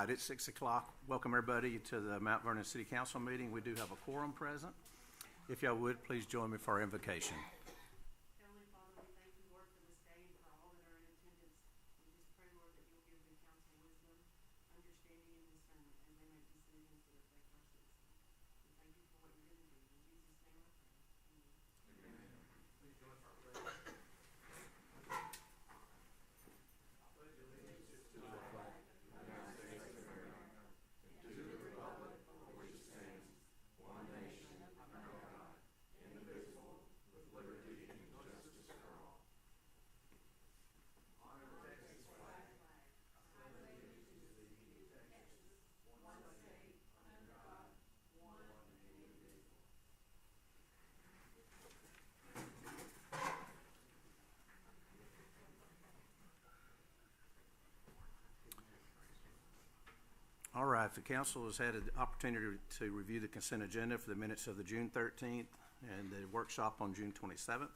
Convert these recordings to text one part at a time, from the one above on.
right, it's 6 o'clock. Welcome everybody to the Mount Vernon City Council meeting. We do have a quorum present. If y'all would, please join me for our invocation. Heavenly Father, we thank you, Lord, for this day and for all that are in attendance. We just pray, Lord, that you'll give the council wisdom, understanding, and discernment as they make decisions that affect our citizens. We thank you for what you're going to do. In Jesus' name I pray. Amen. Amen. Please join us for our pledge. All right, the council has had an opportunity to review the consent agenda for the minutes of the June 13th and the workshop on June 27th,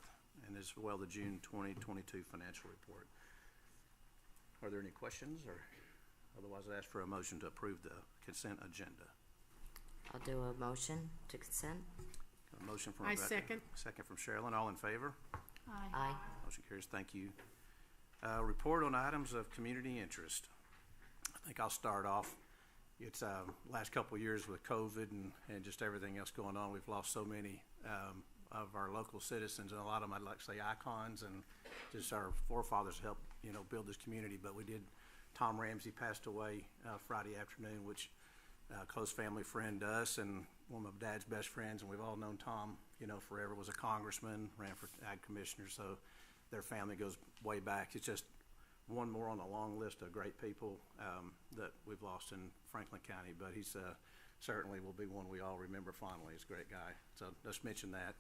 and as well the June 2022 financial report. Are there any questions, or otherwise I ask for a motion to approve the consent agenda? I'll do a motion to consent. A motion from I Rebecca. second. Second from Sherilyn. All in favor? Aye. Motion carries. Thank you. Report on items of community interest. I think I'll start off. It's last couple of years with COVID and just everything else going on. We've lost so many of our local citizens, and a lot of them I'd like to say icons, and just our forefathers helped build this community. But we did. Tom Ramsey passed away Friday afternoon, which a close family friend to us and one of my dad's best friends, and we've all known Tom forever. Was a congressman, ran for ag commissioner, so their family goes way back. It's just one more on the long list of great people that we've lost in Franklin County, but he's certainly will be one we all remember fondly. He's a great guy. So just mention that.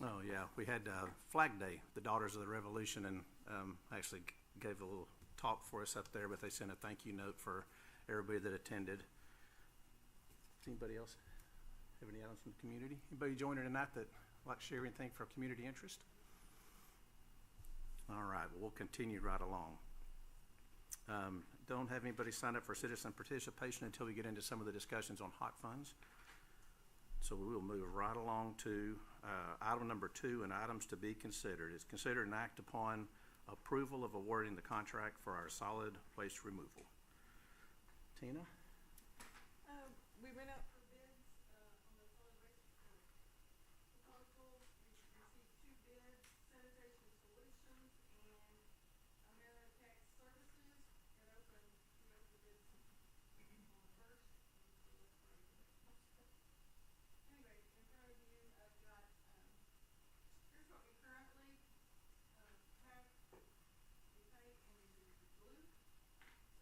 Oh yeah, we had Flag Day, the Daughters of the Revolution, and actually gave a little talk for us up there, but they sent a thank you note for everybody that attended. Does anybody else have any items from the community? Anybody joining tonight that like to share anything for community interest? All right, well, we'll continue right along. Don't have anybody sign up for citizen participation until we get into some of the discussions on hot funds. So we will move right along to item number 2 and items to be considered. It's considered an act upon approval of awarding the contract for our solid waste removal. Tina? We went out for bids on the solid waste proposals. We received 2 bids, Sanitation Solutions and Ameritex Services. We opened the bids on the 1st. Anyway, in front of you, I've got, here's what we currently have. We pay in blue. Sanitation Solutions is in green, and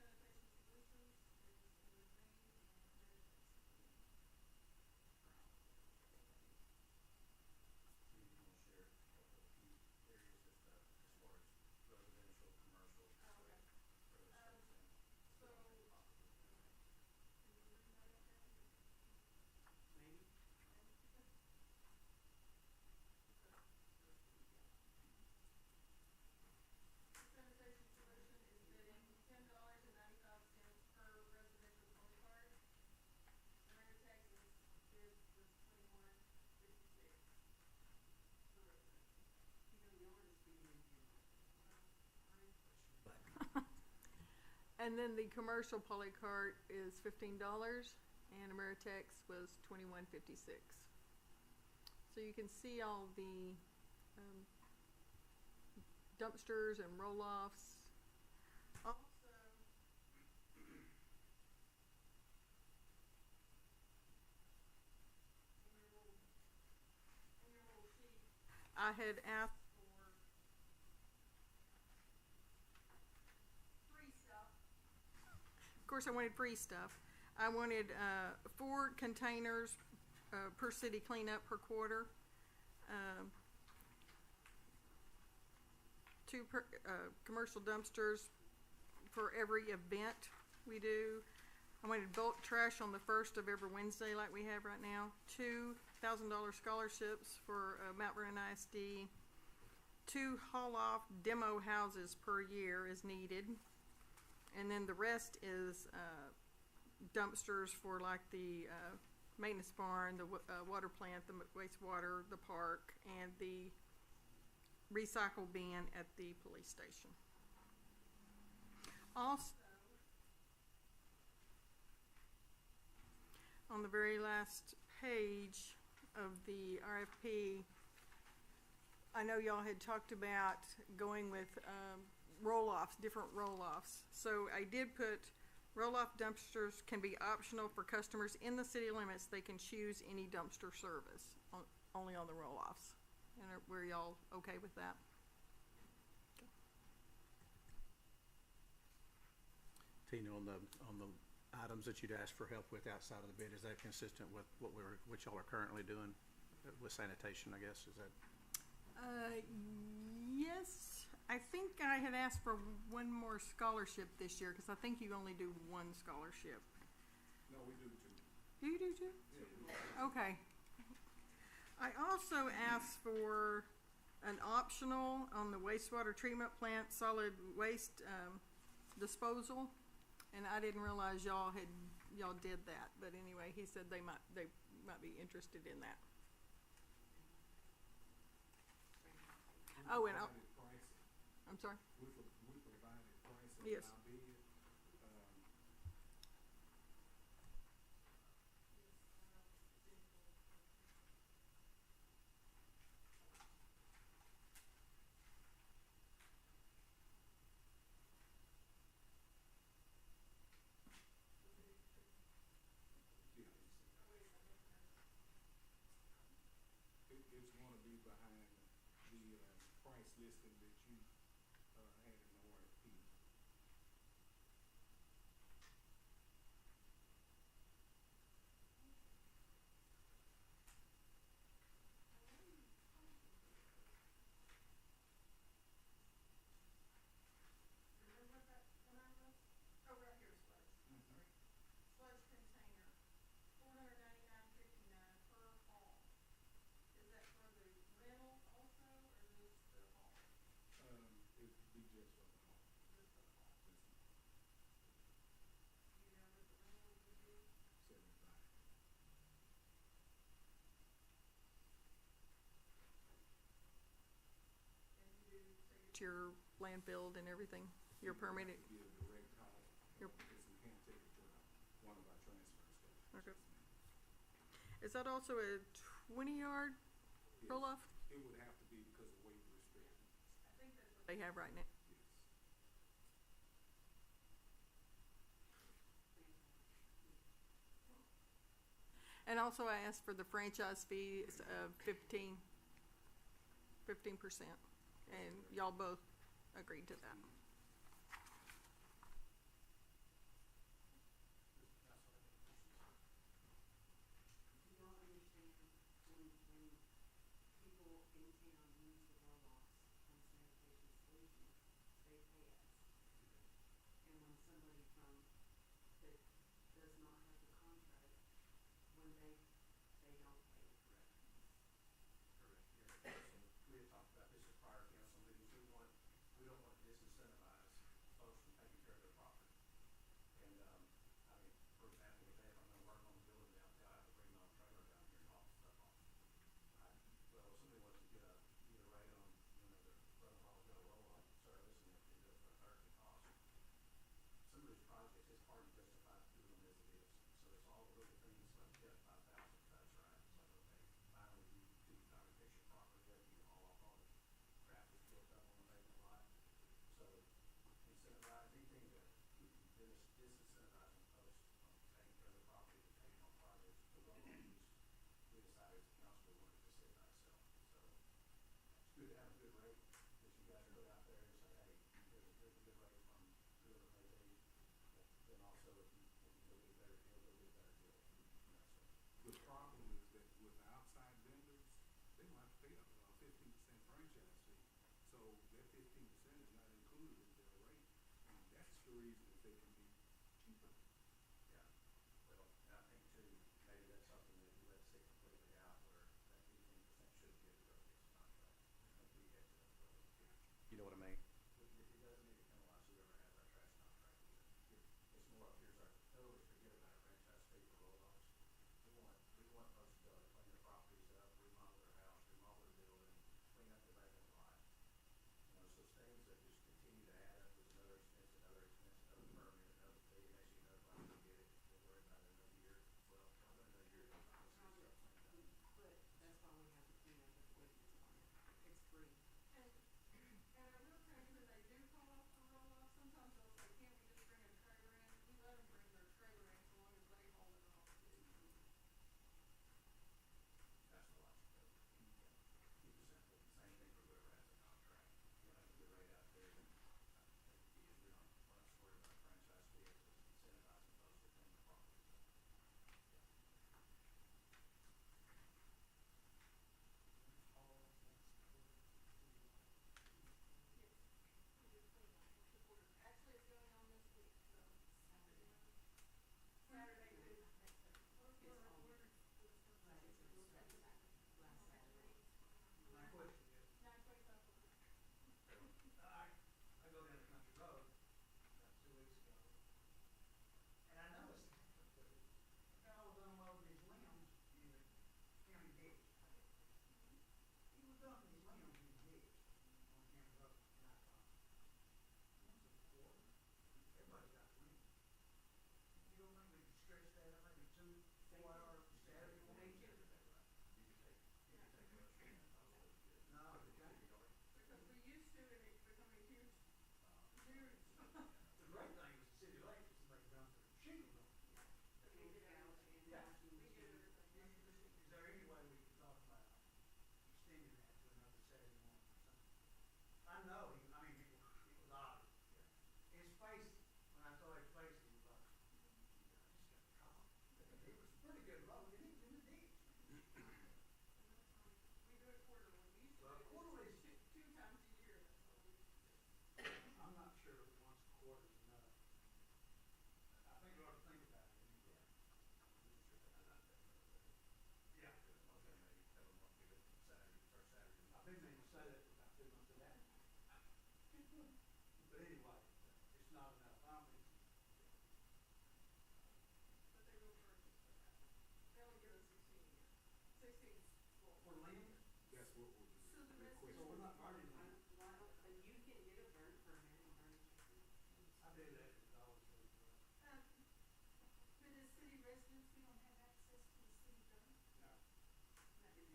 And then the commercial polycart is $15, and Ameritex was $21.56. So you can see all the dumpsters and roll-offs. Also, in your little sheet, I had asked for free stuff. Of course, I wanted free stuff. I wanted 4 containers per city cleanup per quarter. 2 commercial dumpsters for every event we do. I wanted bulk trash on the 1st of every Wednesday like we have right now. $2,000 scholarships for Mount Vernon ISD. 2 haul-off demo houses per year is needed. And then the rest is dumpsters for like the maintenance barn, the water plant, the wastewater, the park, and the recycle bin at the police station. Also, on the very last page of the RFP, I know y'all had talked about going with roll-offs, different roll-offs. So I did put roll-off dumpsters can be optional for customers in the city limits. They can choose any dumpster service, only on the roll-offs. And were y'all okay with that? Tina, on the items that you'd asked for help with outside of the bid, is that consistent with what y'all are currently doing with sanitation, I guess? Is that? Yes. I think I had asked for one more scholarship this year, because I think you only do one scholarship. No, we do two. Do you do two? Yeah. Okay. I also asked for an optional on the wastewater treatment plant solid waste disposal, and I didn't realize y'all did that. But anyway, he said they might be interested in that. Oh, and I'm sorry. We provided pricing. Yes. Our bid, it's going to be behind the price listing that you had in the RFP. Oh, right here, sludge. Sludge container, $499.59 per haul. Is that for the rental also, or just the haul? It'd be just for the home. Just the haul. Just Do you know what the rental would be? 75. And you do, so it's your landfill and everything, your permitted? Be a direct haul, Your- because we can't take it to one of our transfer stations. Okay. Is that also a 20-yard Yes. roll-off? It would have to be because of weight restrictions. I think that's what they have right now. Yes. And also I asked for the franchise fees of 15%. And y'all both agreed to that. Do y'all understand when people in town use the roll-offs from Sanitation Solutions, they pay us? And when somebody that does not have the contract, when they don't pay, correct? Correct. Yeah. So we had talked about this at prior council meetings. We don't want to disincentivize folks from taking care of their property. And, I mean, for example, if I'm gonna work on the building downtown, I have to bring my trailer down here and haul stuff off. Well, if somebody wants to get a rate on, the front hall, get a roll-off service, and if they do it for a third of the cost. Some of these projects, it's hard to justify doing them as it is. So it's all the little things like you got 5,000 cuts, right? It's like, okay, finally you finally fix your property up, you haul off all the crap that's built up on the vacant lot. So incentivize anything to keep them disincentivizing folks from taking care of the property, and taking on projects, the roll-offs. We decided as a council we wanted to sit by itself. So it's good to have a good rate that you guys put out there and say, hey, here's a good rate from whoever it may be. But then also if you go get a better deal, go get a better deal. So The problem is that with the outside vendors, they don't have to pay a 15% franchise fee. So that 15% is not included in their rate. And that's the reason that they can be cheaper. yeah, well, I think too, maybe that's something that you let sit completely out where that 15% should be a direct contract. There's no fee head to that. what we'll do. So the rest Request. of We're it- not burning But you can get a burn permit and burn chicken. I do that at Dollar Tree. but as city residents, we don't have access to the city dump.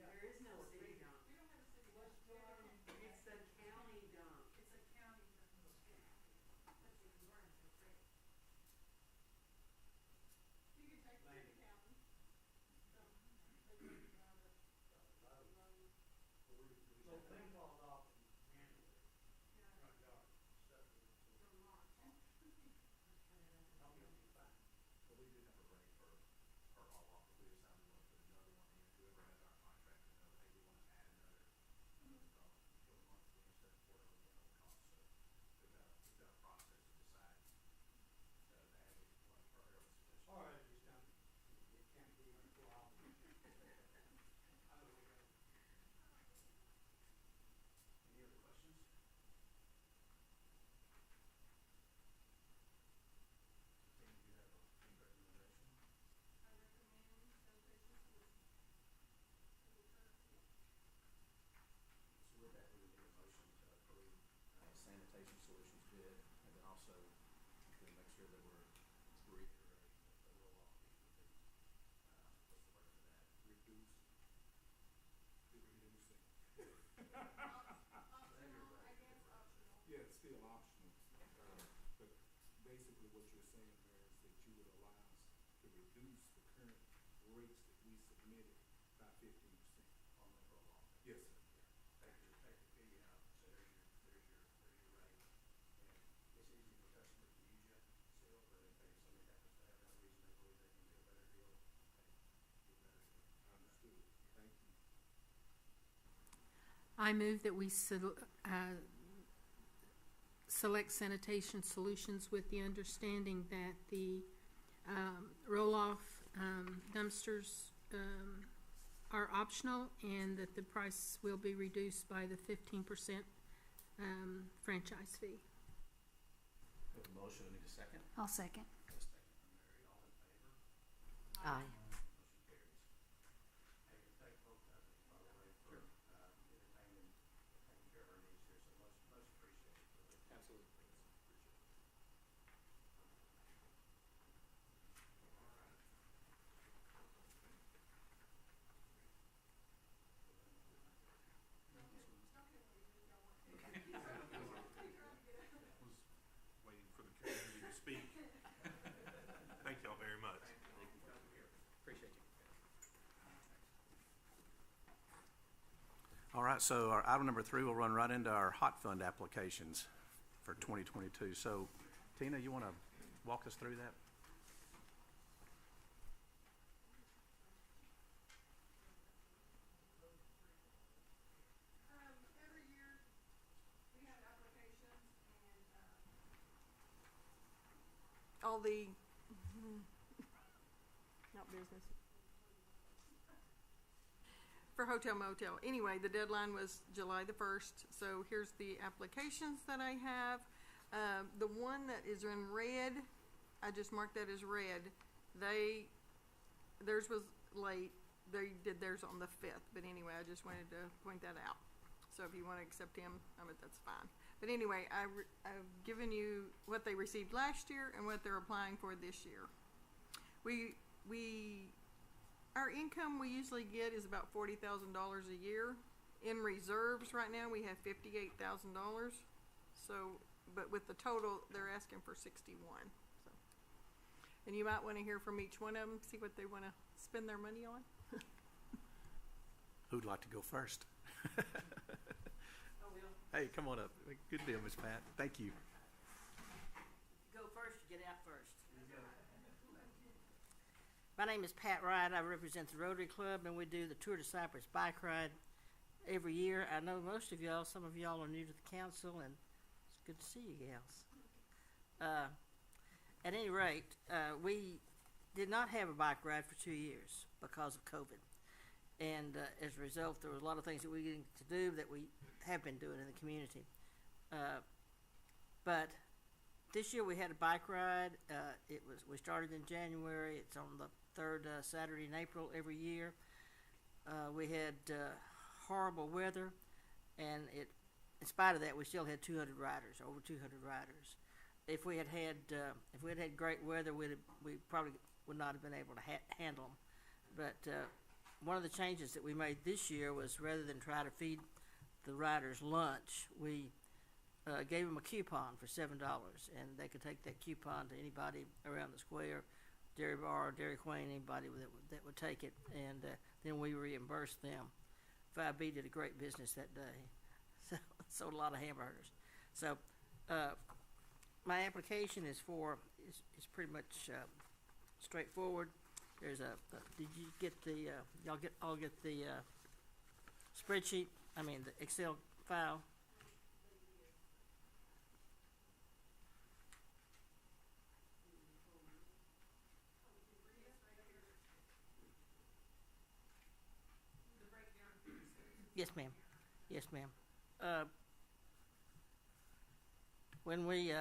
There is no city dump. We don't have a city dump. It's the county dump. It's a county dump. But you can burn it for free. You can take it to the county. Dump. They take it out of road. So thing falls off in January, Yeah. front yard, stuff. From March. I'll be fine. But we do have a rate for haul off, if we decide we wanna put another one in, whoever has our contract to know, hey, we wanna add another, go monthly instead of quarterly, cost, so we've got a process to decide, to add one for our early suggestion. All right, just done. It can't be too often. I know we got. Any other questions? Tim, do you have any recommendation? I recommend sanitation solutions for the current year. So with that, we would need a motion to approve sanitation solutions bid, and then also to make sure that we're reiterating the roll-off fee would be, what's the word for that? Reduce. The reducing. Optional, I guess, optional. Yeah, it's still optional, but basically what you're saying there is that you would allow us to reduce the current rates that we submitted by 15%. On the roll-off. Yes, sir. Take the fee out, so there's your rate. And it's easy for customers to use you still, but if somebody happens to have that reason, they believe they can get a better deal, hey, get a better deal. Understood. Thank you. I move that we select sanitation solutions with the understanding that the roll-off dumpsters are optional and that the price will be reduced by the 15% franchise fee. We have a motion, we need a second. I'll second. A second from Mary, all in favor? Aye. Motion carries. Hey, thank both of you, by the way, for, entertaining, taking care of our needs here, so much appreciated. Absolutely. Appreciate it. All right. Was waiting for the community to speak. Thank y'all very much. Appreciate you. All right, so our item number 3 will run right into our hot fund applications for 2022. So, Tina, you want to walk us through that? Every year, we have applications and, all the, not business. For hotel motel. Anyway, the deadline was July the 1st, so here's the applications that I have. The one that is in red, I just marked that as red. Theirs was late. They did theirs on the 5th, but anyway, I just wanted to point that out. So if you want to accept him, that's fine. But anyway, I've given you what they received last year and what they're applying for this year. Our income we usually get is about $40,000 a year. In reserves right now, we have $58,000. So, but with the total, they're asking for 61. So, and you might want to hear from each one of them, see what they want to spend their money on. Who'd like to go first? Oh, Will, Hey, come on up. Good deal, Miss Pat. Thank you. Go first, you get out first. My name is Pat Wright. I represent the Rotary Club, and we do the Tour de Cypress bike ride every year. I know most of y'all, some of y'all are new to the council, and it's good to see you gals. At any rate, we did not have a bike ride for 2 years because of COVID. And as a result, there were a lot of things that we needed to do that we have been doing in the community. But this year we had a bike ride. We started in January. It's on the third Saturday in April every year. We had horrible weather, and in spite of that, we still had 200 riders, over 200 riders. If we had had great weather, we probably would not have been able to handle them. But one of the changes that we made this year was, rather than try to feed the riders lunch, we gave them a coupon for $7, and they could take that coupon to anybody around the square, Dairy Bar, Dairy Queen, anybody that would take it, and then we reimbursed them. 5B did a great business that day, so sold a lot of hamburgers. So my application is pretty much straightforward. There's did you get the y'all get the spreadsheet? I mean the Excel file. Yes, ma'am. Yes, ma'am. When we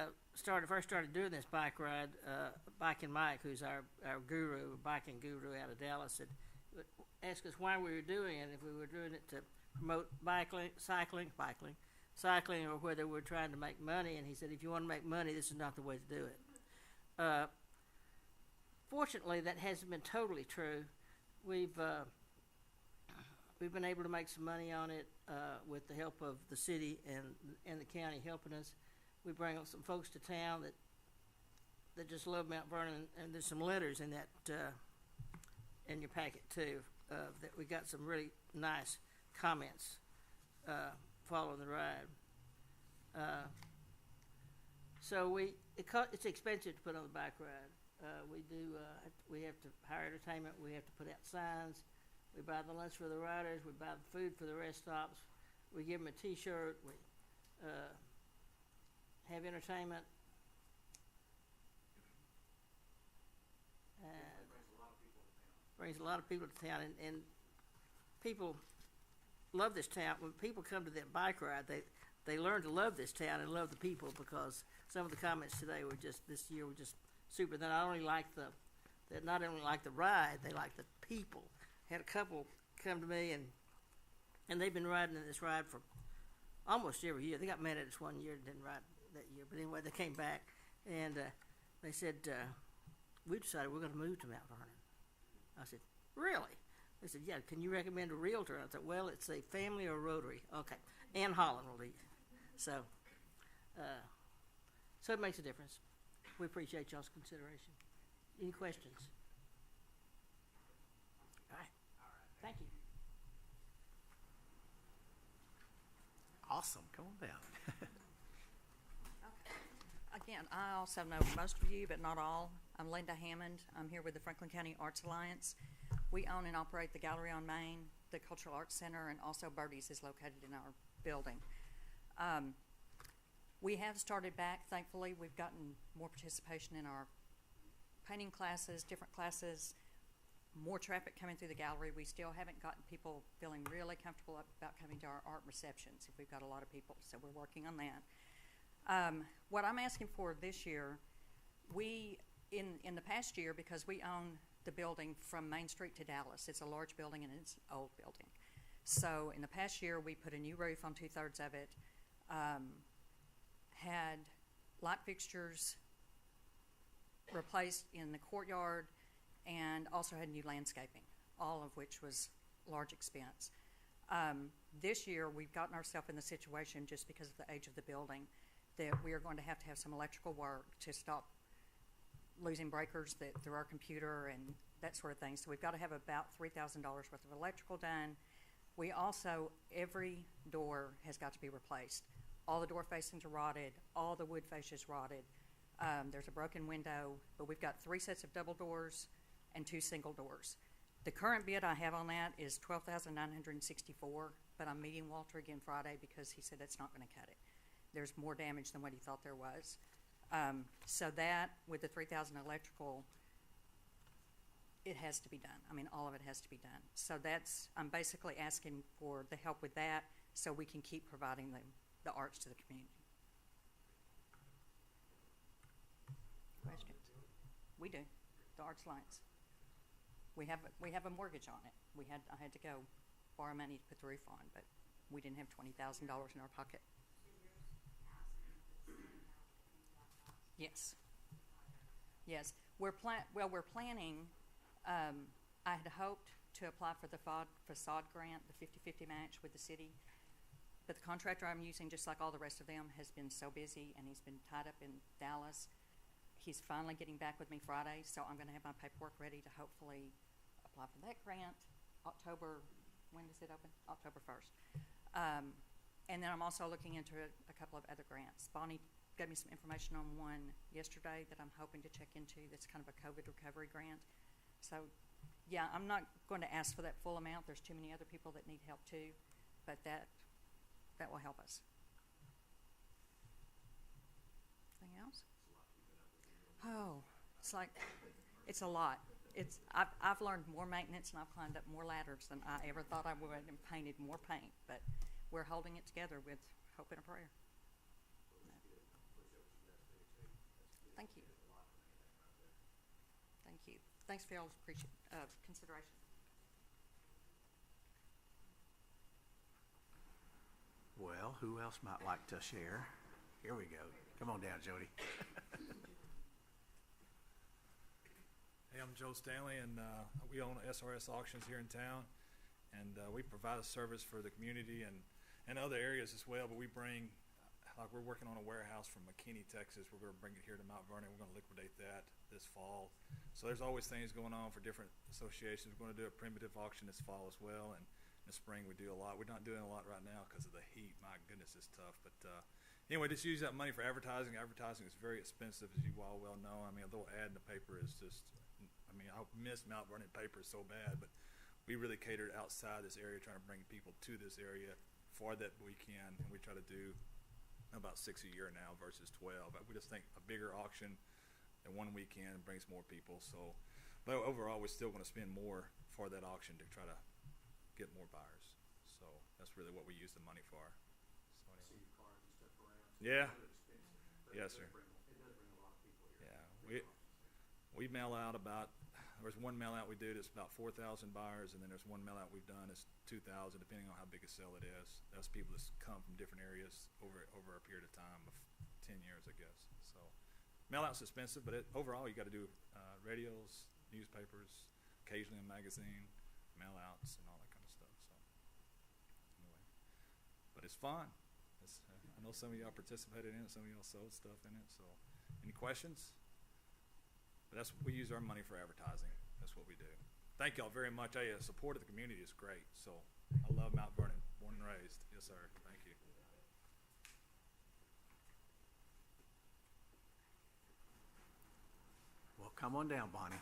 first started doing this bike ride, Biking Mike, who's our biking guru out of Dallas, asked us why we were doing it, if we were doing it to promote cycling, or whether we're trying to make money. And he said, if you want to make money, this is not the way to do it. Fortunately, that hasn't been totally true. We've been able to make some money on it with the help of the city and the county helping us. We bring some folks to town that just love Mount Vernon, and there's some letters in that in your packet too. That we got some really nice comments following the ride. So it's expensive to put on the bike ride. We have to hire entertainment. We have to put out signs. We buy the lunch for the riders. We buy the food for the rest stops. We give them a T-shirt. We have entertainment. Brings a lot of people to town, and people love this town. When people come to that bike ride, they learn to love this town and love the people, because some of the comments today this year were just super. They not only like the ride, they like the people. Had a couple come to me, and they've been riding in this ride for almost every year. They got mad at us one year and didn't ride that year, but anyway, they came back, and they said, we decided we're going to move to Mount Vernon. I said, really? They said, yeah, can you recommend a realtor? I said, well, it's a family or Rotary. Okay, Ann Holland will lead. So it makes a difference. We appreciate y'all's consideration. Any questions? All right. Thank you. Awesome. Come on down. Again, I also know most of you, but not all. I'm Linda Hammond. I'm here with the Franklin County Arts Alliance. We own and operate the Gallery on Main, the Cultural Arts Center, and also Birdie's is located in our building. We have started back, thankfully. We've gotten more participation in our painting classes, different classes, more traffic coming through the gallery. We still haven't gotten people feeling really comfortable about coming to our art receptions if we've got a lot of people, so we're working on that. What I'm asking for this year, in the past year, because we own the building from Main Street to Dallas, it's a large building and it's an old building. So in the past year, we put a new roof on 2/3 of it, had light fixtures replaced in the courtyard, and also had new landscaping, all of which was large expense. This year, we've gotten ourselves in the situation, just because of the age of the building, that we are going to have some electrical work to stop losing breakers through our computer and that sort of thing. So we've got to have about $3,000 worth of electrical done. We also, every door has got to be replaced. All the door facings are rotted, all the wood fascias rotted. There's a broken window, but we've got 3 sets of double doors and 2 single doors. The current bid I have on that is $12,964, but I'm meeting Walter again Friday because he said that's not going to cut it. There's more damage than what he thought there was. So that, with the $3,000 electrical, it has to be done. I mean, all of it has to be done. So I'm basically asking for the help with that so we can keep providing the arts to the community. Questions? We do. The Arts Alliance. We have a mortgage on it. I had to go borrow money to put the roof on, but we didn't have $20,000 in our pocket. Yes. Yes. We're planning, I had hoped to apply for the facade grant, the 50-50 match with the city. But the contractor I'm using, just like all the rest of them, has been so busy, and he's been tied up in Dallas. He's finally getting back with me Friday, so I'm going to have my paperwork ready to hopefully apply for that grant. When does it open? October 1st. And then I'm also looking into a couple of other grants. Bonnie gave me some information on one yesterday that I'm hoping to check into. That's kind of a COVID recovery grant. So, yeah, I'm not going to ask for that full amount. There's too many other people that need help too, but that will help us. Anything else? Oh, it's a lot. I've learned more maintenance, and I've climbed up more ladders than I ever thought I would, and painted more paint. But we're holding it together with hope and a prayer. Thank you. Thank you. Thanks for y'all's consideration. Well, who else might like to share? Here we go. Come on down, Jody. Hey, I'm Joe Stanley, and we own SRS Auctions here in town, and we provide a service for the community and other areas as well. But we bring, like, we're working on a warehouse from McKinney, Texas. We're going to bring it here to Mount Vernon. We're going to liquidate that this fall. So there's always things going on for different associations. We're going to do a primitive auction this fall as well, and in the spring we do a lot. We're not doing a lot right now because of the heat. My goodness, it's tough. But anyway, just use that money for advertising. Advertising is very expensive, as you all well know. I mean, a little ad in the paper is just, I mean, I miss Mount Vernon paper so bad, but we really catered outside this area, trying to bring people to this area for that weekend, and we try to do about 6 a year now versus 12. But we just think a bigger auction in one weekend brings more people. So, but overall, we're still going to spend more for that auction to try to get more buyers. So that's really what we use the money for. So anyway. See cars and stuff around. Yeah. Yes, sir. It does bring a lot of people here. Yeah. We mail out about, there's one mail out we do that's about 4,000 buyers, and then there's one mail out we've done that's 2,000, depending on how big a sale it is. That's people that come from different areas over a period of time of 10 years, I guess. So mail out's expensive, but overall you got to do radios, newspapers, occasionally a magazine, mail outs, and all that kind of stuff. So anyway, but it's fun. I know some of y'all participated in it, some of y'all sold stuff in it. So any questions? But we use our money for advertising. That's what we do. Thank y'all very much. Hey, the support of the community is great. So I love Mount Vernon, born and raised. Yes, sir. Thank you. Well, come on down, Bonnie.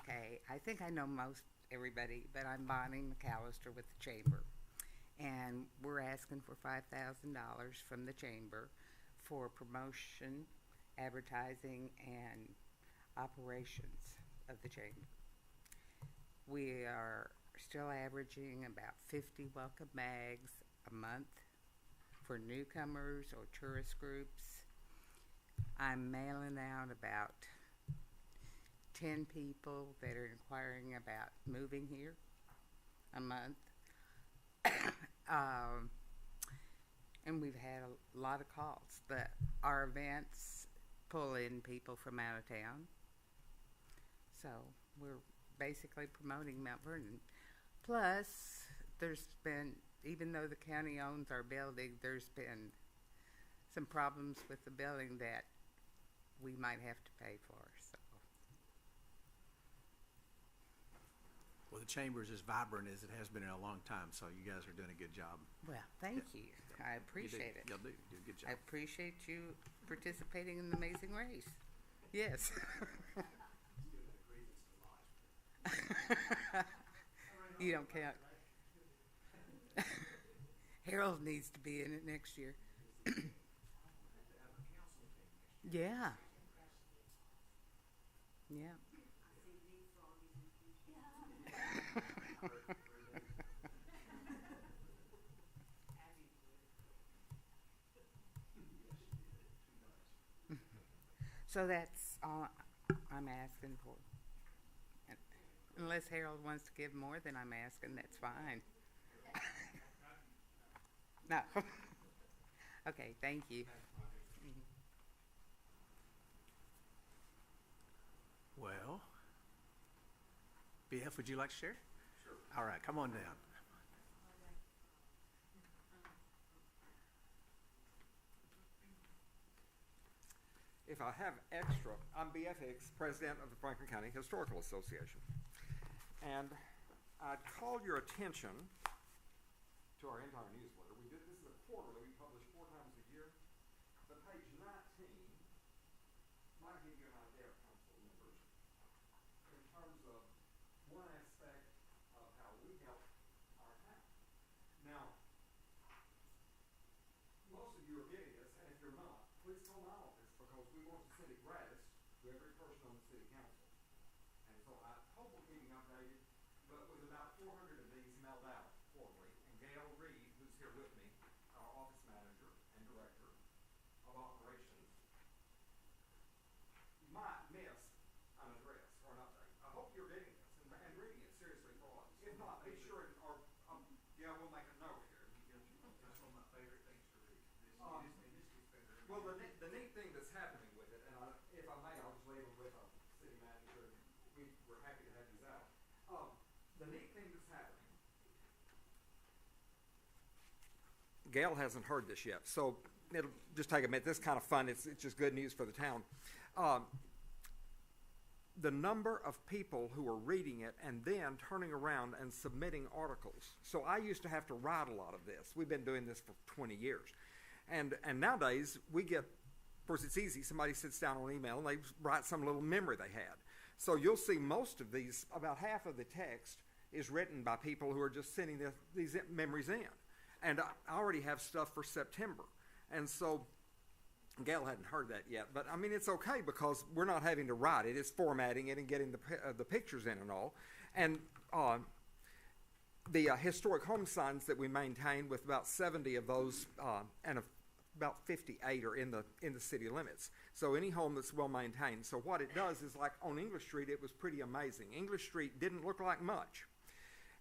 Okay, I think I know most everybody, but I'm Bonnie McAllister with the Chamber. And we're asking for $5,000 from the Chamber for promotion, advertising, and operations of the Chamber. We are still averaging about 50 welcome bags a month for newcomers or tourist groups. I'm mailing out about 10 people that are inquiring about moving here a month. And we've had a lot of calls, but our events pull in people from out of town. So we're basically promoting Mount Vernon. Plus, there's been, even though the county owns our building, there's been some problems with the building that we might have to pay for. So. Well, the Chamber is as vibrant as it has been in a long time, so you guys are doing a good job. Well, thank you. I appreciate it. You'll do a good job. I appreciate you participating in the Amazing Race. Yes. You don't count. Harold needs to be in it next year. Yeah. Yeah. So that's I'm asking for. Unless Harold wants to give more than I'm asking, that's fine. No. Okay, thank you. Well, BF, would you like to share? Sure. All right, come on down. If I have extra, I'm BF Hicks, President of the Franklin County Historical Association. And I'd call your attention to our entire newsletter. This is a quarterly, we publish 4 times a year. The page 19 might give you an idea of council members in terms of one aspect of how we help our town. Now, most of you are getting this, and if you're not, please call my office because we want to send it gratis to every person on the city council. And so I hope we're keeping updated, but with about 400 of these mailed out quarterly, and Gail Reed, who's here with me, our office manager and director of operations, might miss an address or an update. I hope you're getting this and reading it seriously for us. If not, be sure and, or Gail will make a note here. That's one of my favorite things to read. This gets better. Well, the neat thing that's happening with it, and if I may, I'll just leave it with our city manager. We're happy to have these out. The neat thing that's happening, Gail hasn't heard this yet, so it'll just take a minute. This is kind of fun. It's just good news for the town. The number of people who are reading it and then turning around and submitting articles. So I used to have to write a lot of this. We've been doing this for 20 years. And nowadays, we get, of course, it's easy. Somebody sits down on email and they write some little memory they had. So you'll see most of these, about half of the text is written by people who are just sending these memories in. And I already have stuff for September. And so Gail hadn't heard that yet. But, I mean, it's okay because we're not having to write it. It's formatting it and getting the pictures in and all. And the historic home signs that we maintain, with about 70 of those, and about 58 are in the city limits. So any home that's well maintained. So what it does is, like on English Street, it was pretty amazing. English Street didn't look like much,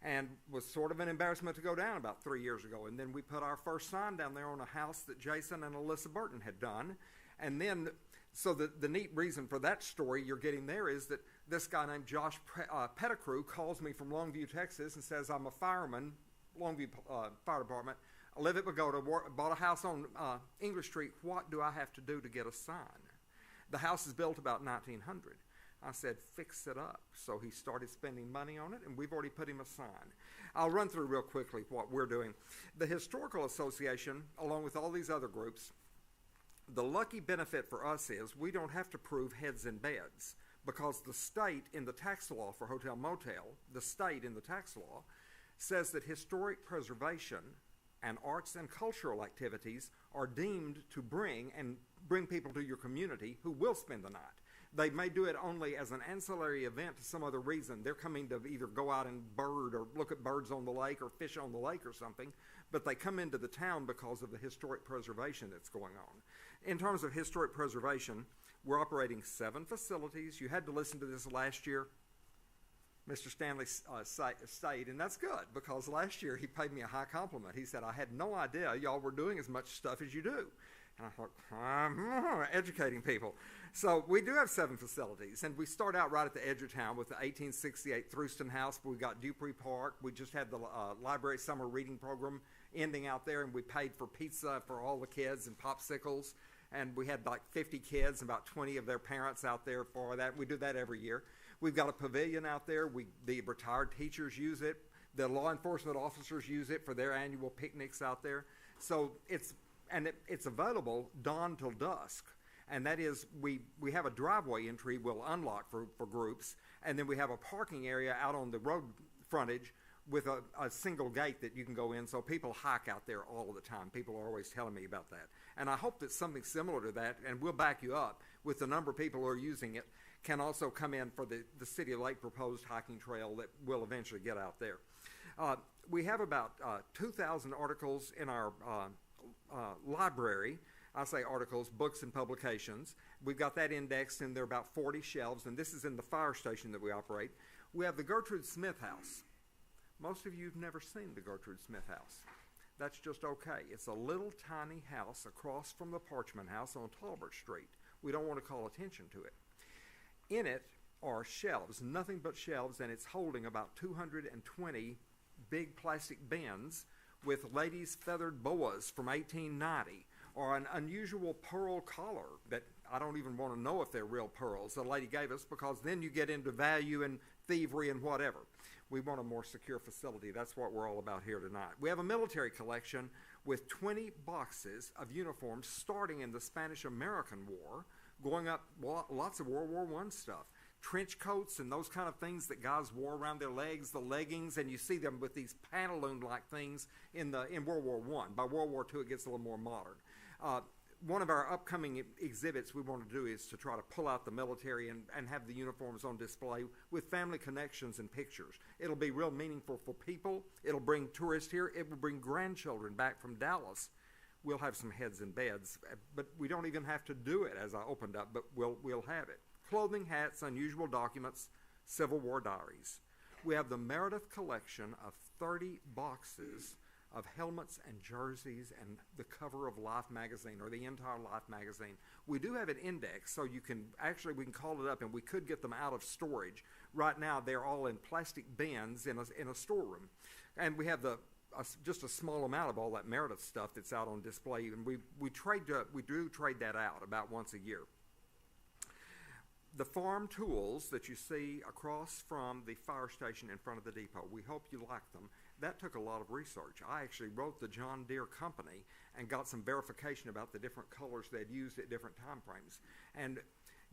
and was sort of an embarrassment to go down about 3 years ago. And then we put our first sign down there on a house that Jason and Alyssa Burton had done. And then, so the neat reason for that story you're getting there is that this guy named Josh Pettigrew calls me from Longview, Texas, and says, I'm a fireman, Longview Fire Department. I live at Pagoda, bought a house on English Street. What do I have to do to get a sign? The house is built about 1900. I said, fix it up. So he started spending money on it, and we've already put him a sign. I'll run through real quickly what we're doing. The Historical Association, along with all these other groups, the lucky benefit for us is we don't have to prove heads and beds, because the state in the tax law for hotel motel, the state in the tax law, says that historic preservation and arts and cultural activities are deemed to bring people to your community who will spend the night. They may do it only as an ancillary event to some other reason. They're coming to either go out and bird or look at birds on the lake or fish on the lake or something, but they come into the town because of the historic preservation that's going on. In terms of historic preservation, we're operating 7 facilities. You had to listen to this last year. Mr. Stanley stayed, and that's good, because last year he paid me a high compliment. He said, I had no idea y'all were doing as much stuff as you do. And I thought, I'm educating people. So we do have 7 facilities, and we start out right at the edge of town with the 1868 Thruston House. We got Dupree Park. We just had the library summer reading program ending out there, and we paid for pizza for all the kids and popsicles. And we had like 50 kids, about 20 of their parents out there for that. We do that every year. We've got a pavilion out there. The retired teachers use it. The law enforcement officers use it for their annual picnics out there. So it's available dawn till dusk. And that is, we have a driveway entry we'll unlock for groups. And then we have a parking area out on the road frontage with a single gate that you can go in. So people hike out there all the time. People are always telling me about that. And I hope that something similar to that, and we'll back you up, with the number of people who are using it, can also come in for the City of Lake proposed hiking trail that will eventually get out there. We have about 2,000 articles in our library. I say articles, books and publications. We've got that indexed, and there are about 40 shelves, and this is in the fire station that we operate. We have the Gertrude Smith House. Most of you have never seen the Gertrude Smith House. That's just okay. It's a little tiny house across from the Parchment House on Talbot Street. We don't want to call attention to it. In it are shelves, nothing but shelves, and it's holding about 220 big plastic bins with ladies' feathered boas from 1890, or an unusual pearl collar that I don't even want to know if they're real pearls the lady gave us, because then you get into value and thievery and whatever. We want a more secure facility. That's what we're all about here tonight. We have a military collection with 20 boxes of uniforms starting in the Spanish-American War, going up lots of World War I stuff. Trench coats and those kind of things that guys wore around their legs, the leggings, and you see them with these pantaloon-like things in World War I. By World War II, it gets a little more modern. One of our upcoming exhibits we want to do is to try to pull out the military and have the uniforms on display with family connections and pictures. It'll be real meaningful for people. It'll bring tourists here. It will bring grandchildren back from Dallas. We'll have some heads in beds, but we don't even have to do it as I opened up, but we'll have it. Clothing, hats, unusual documents, Civil War diaries. We have the Meredith collection of 30 boxes of helmets and jerseys and the cover of Life magazine, or the entire Life magazine. We do have an index, so we can call it up and we could get them out of storage. Right now they're all in plastic bins in a storeroom. And we have just a small amount of all that Meredith stuff that's out on display, and we do trade that out about once a year. The farm tools that you see across from the fire station in front of the depot, we hope you like them. That took a lot of research. I actually wrote the John Deere company and got some verification about the different colors they'd used at different time frames. And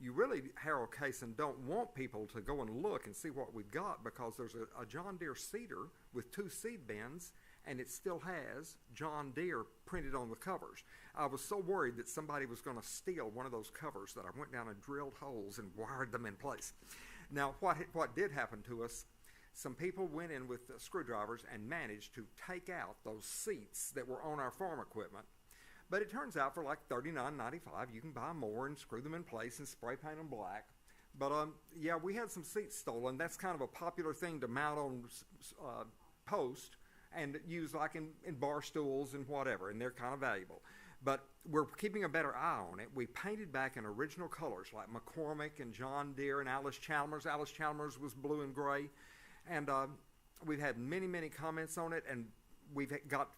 you really, Harold Kaysen, don't want people to go and look and see what we've got, because there's a John Deere seeder with 2 seed bins, and it still has John Deere printed on the covers. I was so worried that somebody was going to steal one of those covers that I went down and drilled holes and wired them in place. Now, what did happen to us, some people went in with screwdrivers and managed to take out those seats that were on our farm equipment. But it turns out for like $39.95, you can buy more and screw them in place and spray paint them black. But yeah, we had some seats stolen. That's kind of a popular thing to mount on post and use like in bar stools and whatever, and they're kind of valuable. But we're keeping a better eye on it. We painted back in original colors like McCormick and John Deere and Alice Chalmers. Alice Chalmers was blue and gray. And we've had many, many comments on it, and we've got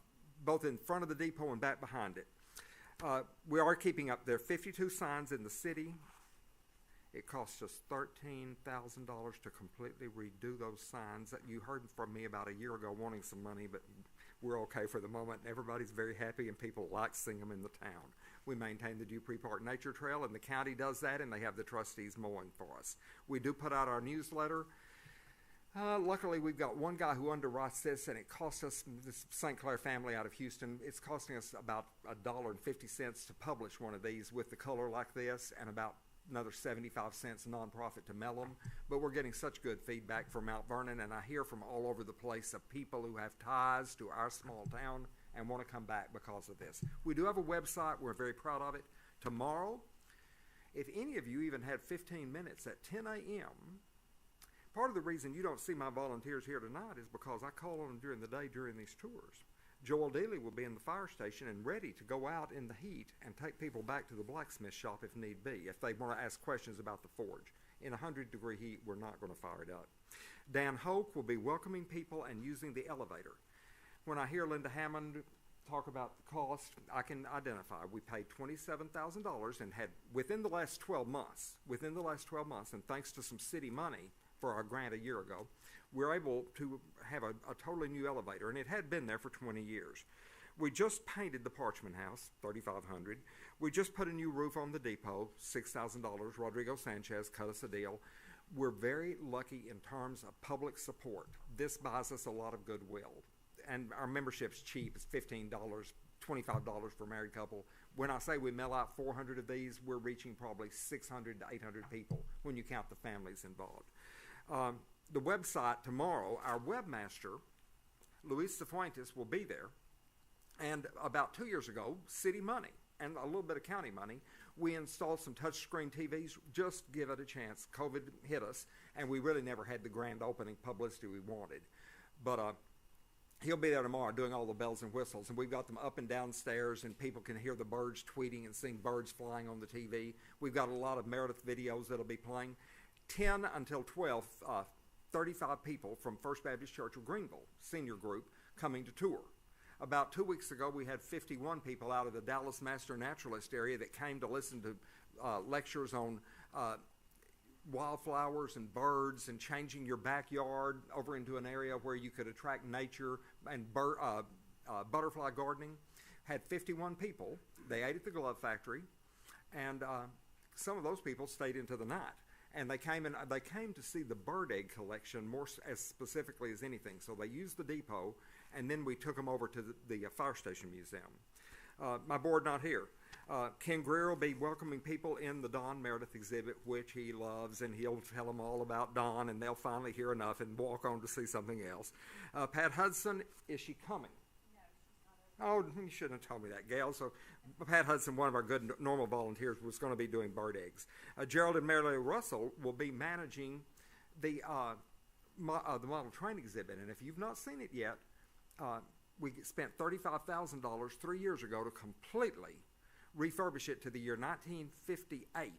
both in front of the depot and back behind it. We are keeping up. There are 52 signs in the city. It costs us $13,000 to completely redo those signs. You heard from me about a year ago wanting some money, but we're okay for the moment. Everybody's very happy, and people like seeing them in the town. We maintain the Dupree Park Nature Trail, and the county does that, and they have the trustees mowing for us. We do put out our newsletter. Luckily, we've got one guy who underwrites this, and it costs us, this St. Clair family out of Houston, it's costing us about $1.50 to publish one of these with the color like this, and about another 75 cents nonprofit to mail them. But we're getting such good feedback from Mount Vernon, and I hear from all over the place of people who have ties to our small town and want to come back because of this. We do have a website. We're very proud of it. Tomorrow, if any of you even had 15 minutes at 10 a.m., part of the reason you don't see my volunteers here tonight is because I call on them during the day during these tours. Joel Dealey will be in the fire station and ready to go out in the heat and take people back to the blacksmith shop if need be, if they want to ask questions about the forge. In 100-degree heat, we're not going to fire it up. Dan Hoke will be welcoming people and using the elevator. When I hear Linda Hammond talk about the cost, I can identify. We paid $27,000 and had, within the last 12 months, and thanks to some city money for our grant a year ago, we're able to have a totally new elevator, and it had been there for 20 years. We just painted the Parchment House, $3,500. We just put a new roof on the depot, $6,000. Rodrigo Sanchez cut us a deal. We're very lucky in terms of public support. This buys us a lot of goodwill, and our membership's cheap. It's $15, $25 for a married couple. When I say we mail out 400 of these, we're reaching probably 600 to 800 people when you count the families involved. The website tomorrow, our webmaster, Luis Cifuentes, will be there. And about 2 years ago, city money and a little bit of county money, we installed some touchscreen TVs. Just give it a chance. COVID hit us, and we really never had the grand opening publicity we wanted. But he'll be there tomorrow doing all the bells and whistles, and we've got them up and downstairs, and people can hear the birds tweeting and seeing birds flying on the TV. We've got a lot of Meredith videos that'll be playing. 10 until 12, 35 people from First Baptist Church of Greenville, senior group, coming to tour. About 2 weeks ago, we had 51 people out of the Dallas Master Naturalist area that came to listen to lectures on wildflowers and birds and changing your backyard over into an area where you could attract nature and butterfly gardening. Had 51 people. They ate at the Glove Factory, and some of those people stayed into the night. And they came to see the bird egg collection more as specifically as anything. So they used the depot, and then we took them over to the Fire Station Museum. My board not here. Ken Greer will be welcoming people in the Don Meredith exhibit, which he loves, and he'll tell them all about Don, and they'll finally hear enough and walk on to see something else. Pat Hudson, is she coming? Oh, you shouldn't have told me that, Gail. So Pat Hudson, one of our good normal volunteers, was going to be doing bird eggs. Gerald and Mary Lou Russell will be managing the model train exhibit. And if you've not seen it yet, we spent $35,000 3 years ago to completely refurbish it to the year 1958.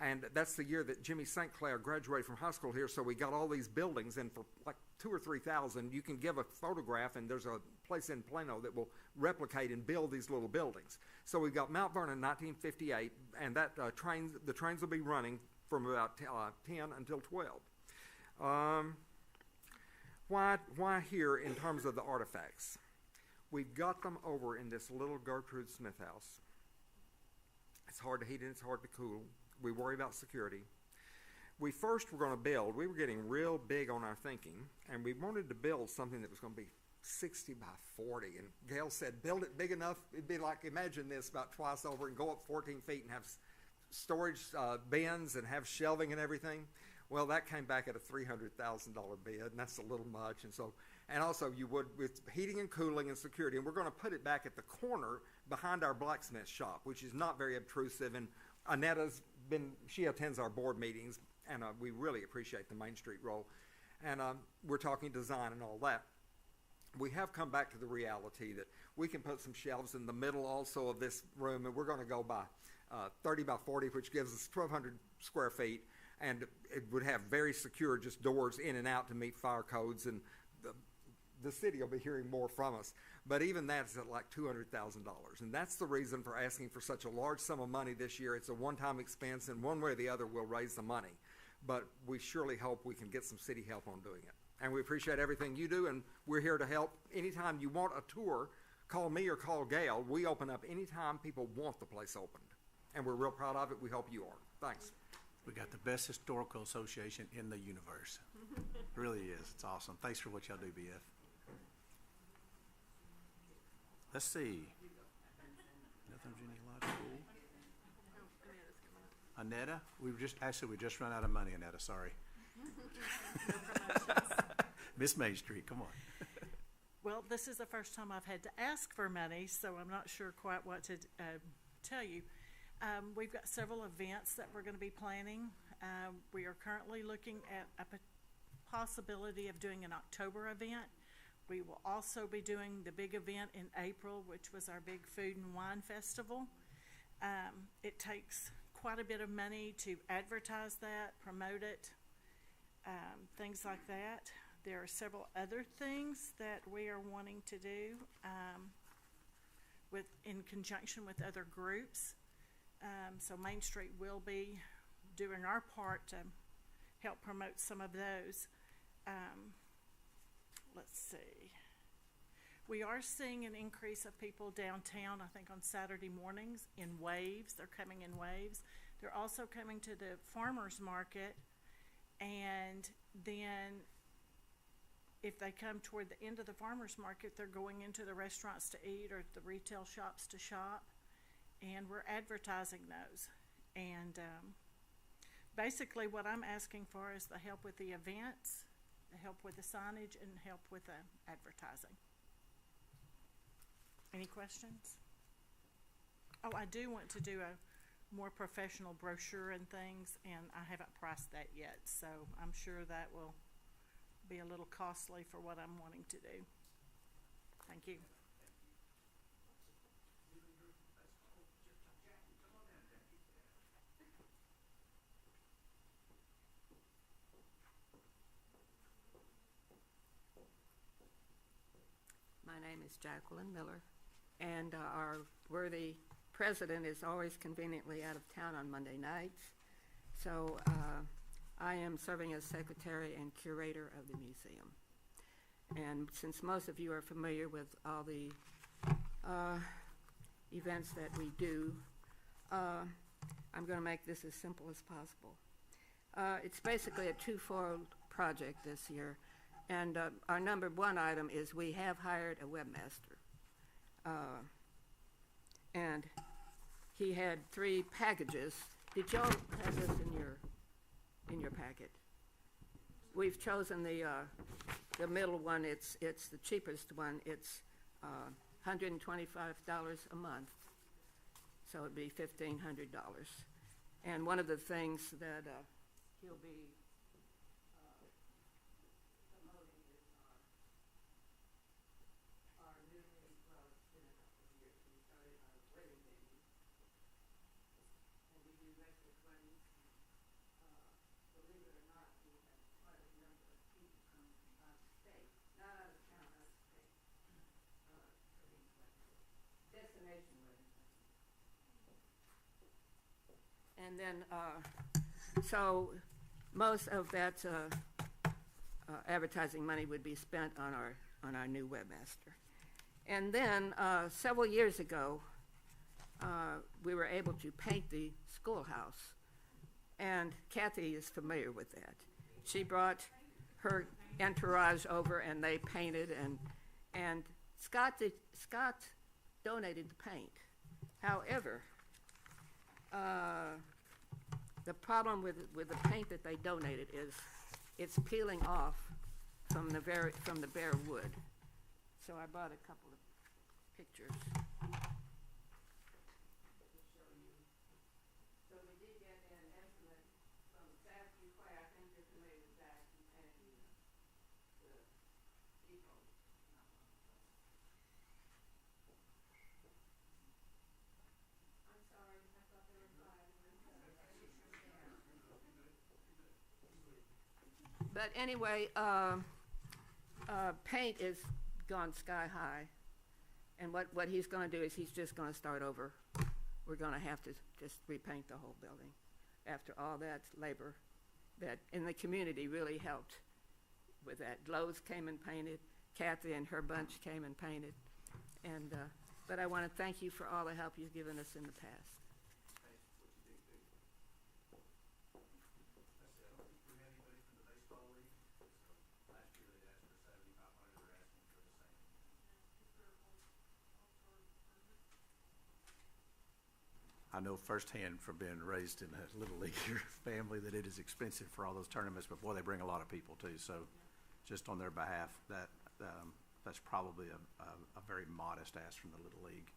And that's the year that Jimmy St. Clair graduated from high school here, so we got all these buildings, and for like $2,000 or $3,000, you can give a photograph, and there's a place in Plano that will replicate and build these little buildings. So we've got Mount Vernon 1958, and that the trains will be running from about 10 until 12. Why here in terms of the artifacts? We've got them over in this little Gertrude Smith house. It's hard to heat and it's hard to cool. We worry about security. We first were going to build, we were getting real big on our thinking, and we wanted to build something that was going to be 60 by 40. And Gail said, build it big enough, it'd be like, imagine this, about twice over, and go up 14 feet and have storage bins and have shelving and everything. Well, that came back at a $300,000 bid, and that's a little much. And also you would, with heating and cooling and security, and we're going to put it back at the corner behind our blacksmith shop, which is not very obtrusive. And she attends our board meetings, and we really appreciate the Main Street role. And we're talking design and all that. We have come back to the reality that we can put some shelves in the middle also of this room, and we're going to go by 30 by 40, which gives us 1,200 square feet, and it would have very secure just doors in and out to meet fire codes, and the city will be hearing more from us. But even that's at like $200,000, and that's the reason for asking for such a large sum of money this year. It's a one-time expense, and one way or the other we'll raise the money. But we surely hope we can get some city help on doing it. And we appreciate everything you do, and we're here to help. Anytime you want a tour, call me or call Gail. We open up anytime people want the place opened. And we're real proud of it. We hope you are. Thanks. We got the best historical association in the universe. It really is. It's awesome. Thanks for what y'all do, BF. Let's see. Nothing genealogical. Annetta, we just run out of money, Annetta, sorry. Miss Main Street, come on. Well, this is the first time I've had to ask for money, so I'm not sure quite what to tell you. We've got several events that we're going to be planning. We are currently looking at a possibility of doing an October event. We will also be doing the big event in April, which was our big food and wine festival. It takes quite a bit of money to advertise that, promote it, things like that. There are several other things that we are wanting to do in conjunction with other groups. So Main Street will be doing our part to help promote some of those. Let's see. We are seeing an increase of people downtown, I think on Saturday mornings, in waves. They're coming in waves. They're also coming to the farmers market, and then if they come toward the end of the farmers market, they're going into the restaurants to eat or the retail shops to shop, and we're advertising those. And basically what I'm asking for is the help with the events, the help with the signage, and help with the advertising. Any questions? Oh, I do want to do a more professional brochure and things, and I haven't priced that yet, so I'm sure that will be a little costly for what I'm wanting to do. Thank you. My name is Jacqueline Miller, and our worthy president is always conveniently out of town on Monday nights. So I am serving as secretary and curator of the museum. And since most of you are familiar with all the events that we do, I'm going to make this as simple as possible. It's basically a twofold project this year. And our number one item is we have hired a webmaster. And he had 3 packages. Did y'all have this in your packet? We've chosen the middle one. It's the cheapest one. It's $125 a month, so it'd be $1,500. And one of the things that he'll be promoting is our newly, well, it's been a couple of years. We started our wedding venue, and we do record weddings. Believe it or not, we have quite a number of people come from out of state, not out of town, out of state, for these weddings, destination weddings. And then, so most of that advertising money would be spent on our new webmaster. And then several years ago, we were able to paint the schoolhouse, and Kathy is familiar with that. She brought her entourage over, and they painted, and Scott donated the paint. However, the problem with the paint that they donated is it's peeling off from the bare wood. So I brought a couple of pictures. So we did get an estimate from Safety Clay. I think you're familiar with that, and the depot. I'm sorry, I thought they were 5. But anyway, paint is gone sky high, and what he's going to do is he's just going to start over. We're going to have to just repaint the whole building after all that labor that in the community really helped with that. Lowe's came and painted, Kathy and her bunch came and painted, and but I want to thank you for all the help you've given us in the past. I know firsthand from being raised in a little leaguer family that it is expensive for all those tournaments, but boy, they bring a lot of people too. So just on their behalf, that's probably a very modest ask from the Little League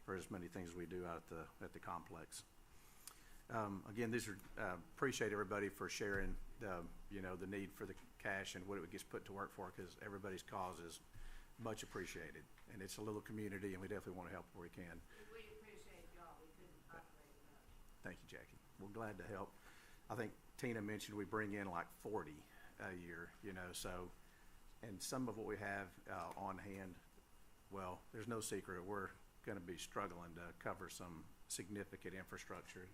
for as many things we do out at the complex. Again, these are, appreciate everybody for sharing the need for the cash and what it gets put to work for, because everybody's cause is much appreciated. And it's a little community, and we definitely want to help where we can. We appreciate y'all. We couldn't operate without you. Thank you, Jackie. We're glad to help. I think Tina mentioned we bring in like 40 a year, so, and some of what we have on hand, well, there's no secret we're going to be struggling to cover some significant infrastructure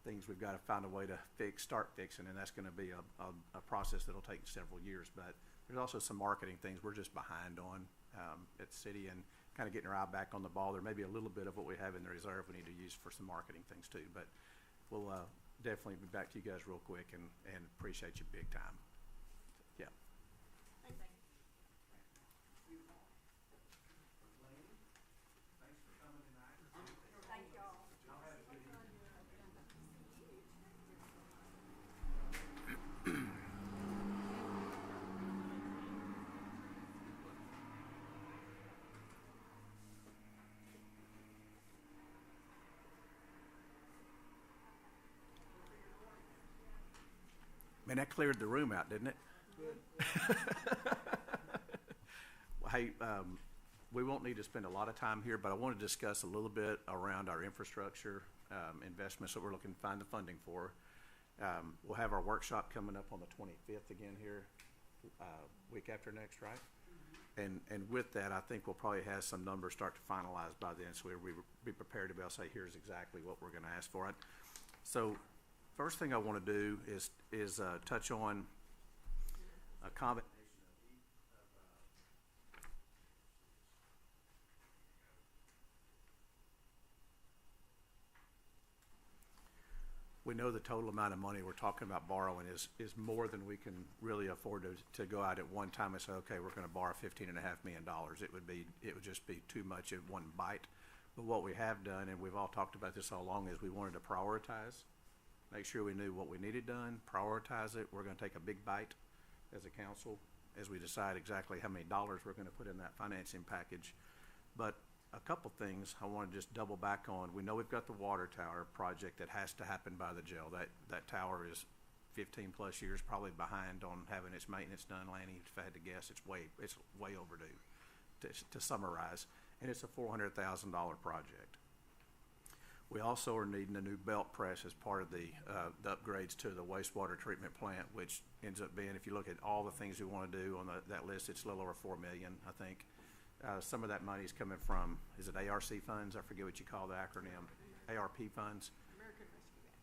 things we've got to find a way to start fixing, and that's going to be a process that'll take several years. But there's also some marketing things we're just behind on at the city, and kind of getting our eye back on the ball. There may be a little bit of what we have in the reserve we need to use for some marketing things too, but we'll definitely be back to you guys real quick, and appreciate you big time. Yeah. Thank you. Thank y'all. Man, that cleared the room out, didn't it? Hey, we won't need to spend a lot of time here, but I want to discuss a little bit around our infrastructure investments that we're looking to find the funding for. We'll have our workshop coming up on the 25th again here, week after next, right? And with that, I think we'll probably have some numbers start to finalize by then, so we'll be prepared to be able to say, here's exactly what we're going to ask for it. So first thing I want to do is touch on a combination. We know the total amount of money we're talking about borrowing is more than we can really afford to go out at one time and say, okay, we're going to borrow $15.5 million. It would just be too much in one bite. But what we have done, and we've all talked about this all along, is we wanted to prioritize, make sure we knew what we needed done, prioritize it. We're going to take a big bite as a council as we decide exactly how many dollars we're going to put in that financing package. But a couple things I want to just double back on. We know we've got the water tower project that has to happen by the jail. That tower is 15 plus years probably behind on having its maintenance done. Lanny, if I had to guess, it's way overdue to summarize. And it's a $400,000 project. We also are needing a new belt press as part of the upgrades to the wastewater treatment plant, which ends up being, if you look at all the things we want to do on that list, it's a little over $4 million, I think. Some of that money is coming from, is it ARC funds? I forget what you call the acronym. ARP funds?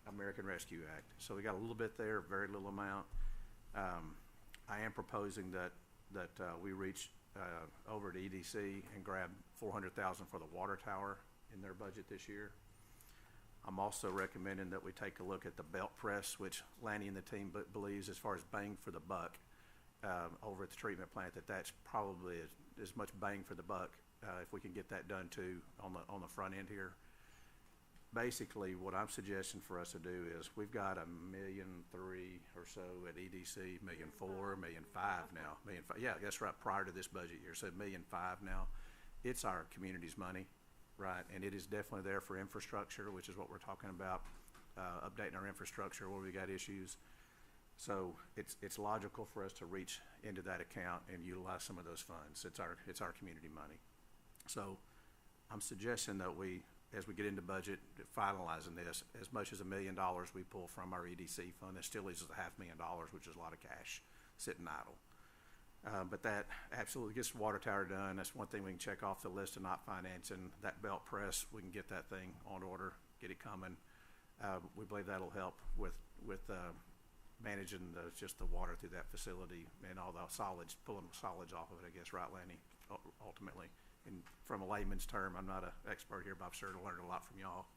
American Rescue Act. So we got a little bit there, very little amount. I am proposing that we reach over to EDC and grab $400,000 for the water tower in their budget this year. I'm also recommending that we take a look at the belt press, which Lanny and the team believes, as far as bang for the buck, over at the treatment plant, that's probably as much bang for the buck if we can get that done too on the front end here. Basically, what I'm suggesting for us to do is we've got $1.3 million or so at EDC, $1.4 million, $1.5 million now. Yeah, that's right, prior to this budget year, so $1.5 million now. It's our community's money, right? And it is definitely there for infrastructure, which is what we're talking about, updating our infrastructure where we got issues. So it's logical for us to reach into that account and utilize some of those funds. It's our community money. So I'm suggesting that we, as we get into budget, finalizing this, as much as $1 million we pull from our EDC fund, that still leaves us $500,000, which is a lot of cash sitting idle. But that absolutely gets the water tower done. That's one thing we can check off the list of not financing. That belt press, we can get that thing on order, get it coming. We believe that'll help with managing just the water through that facility and all the solids, pulling the solids off of it, I guess, right, Lanny, ultimately. And from a layman's term, I'm not an expert here, but I've sure learned a lot from y'all.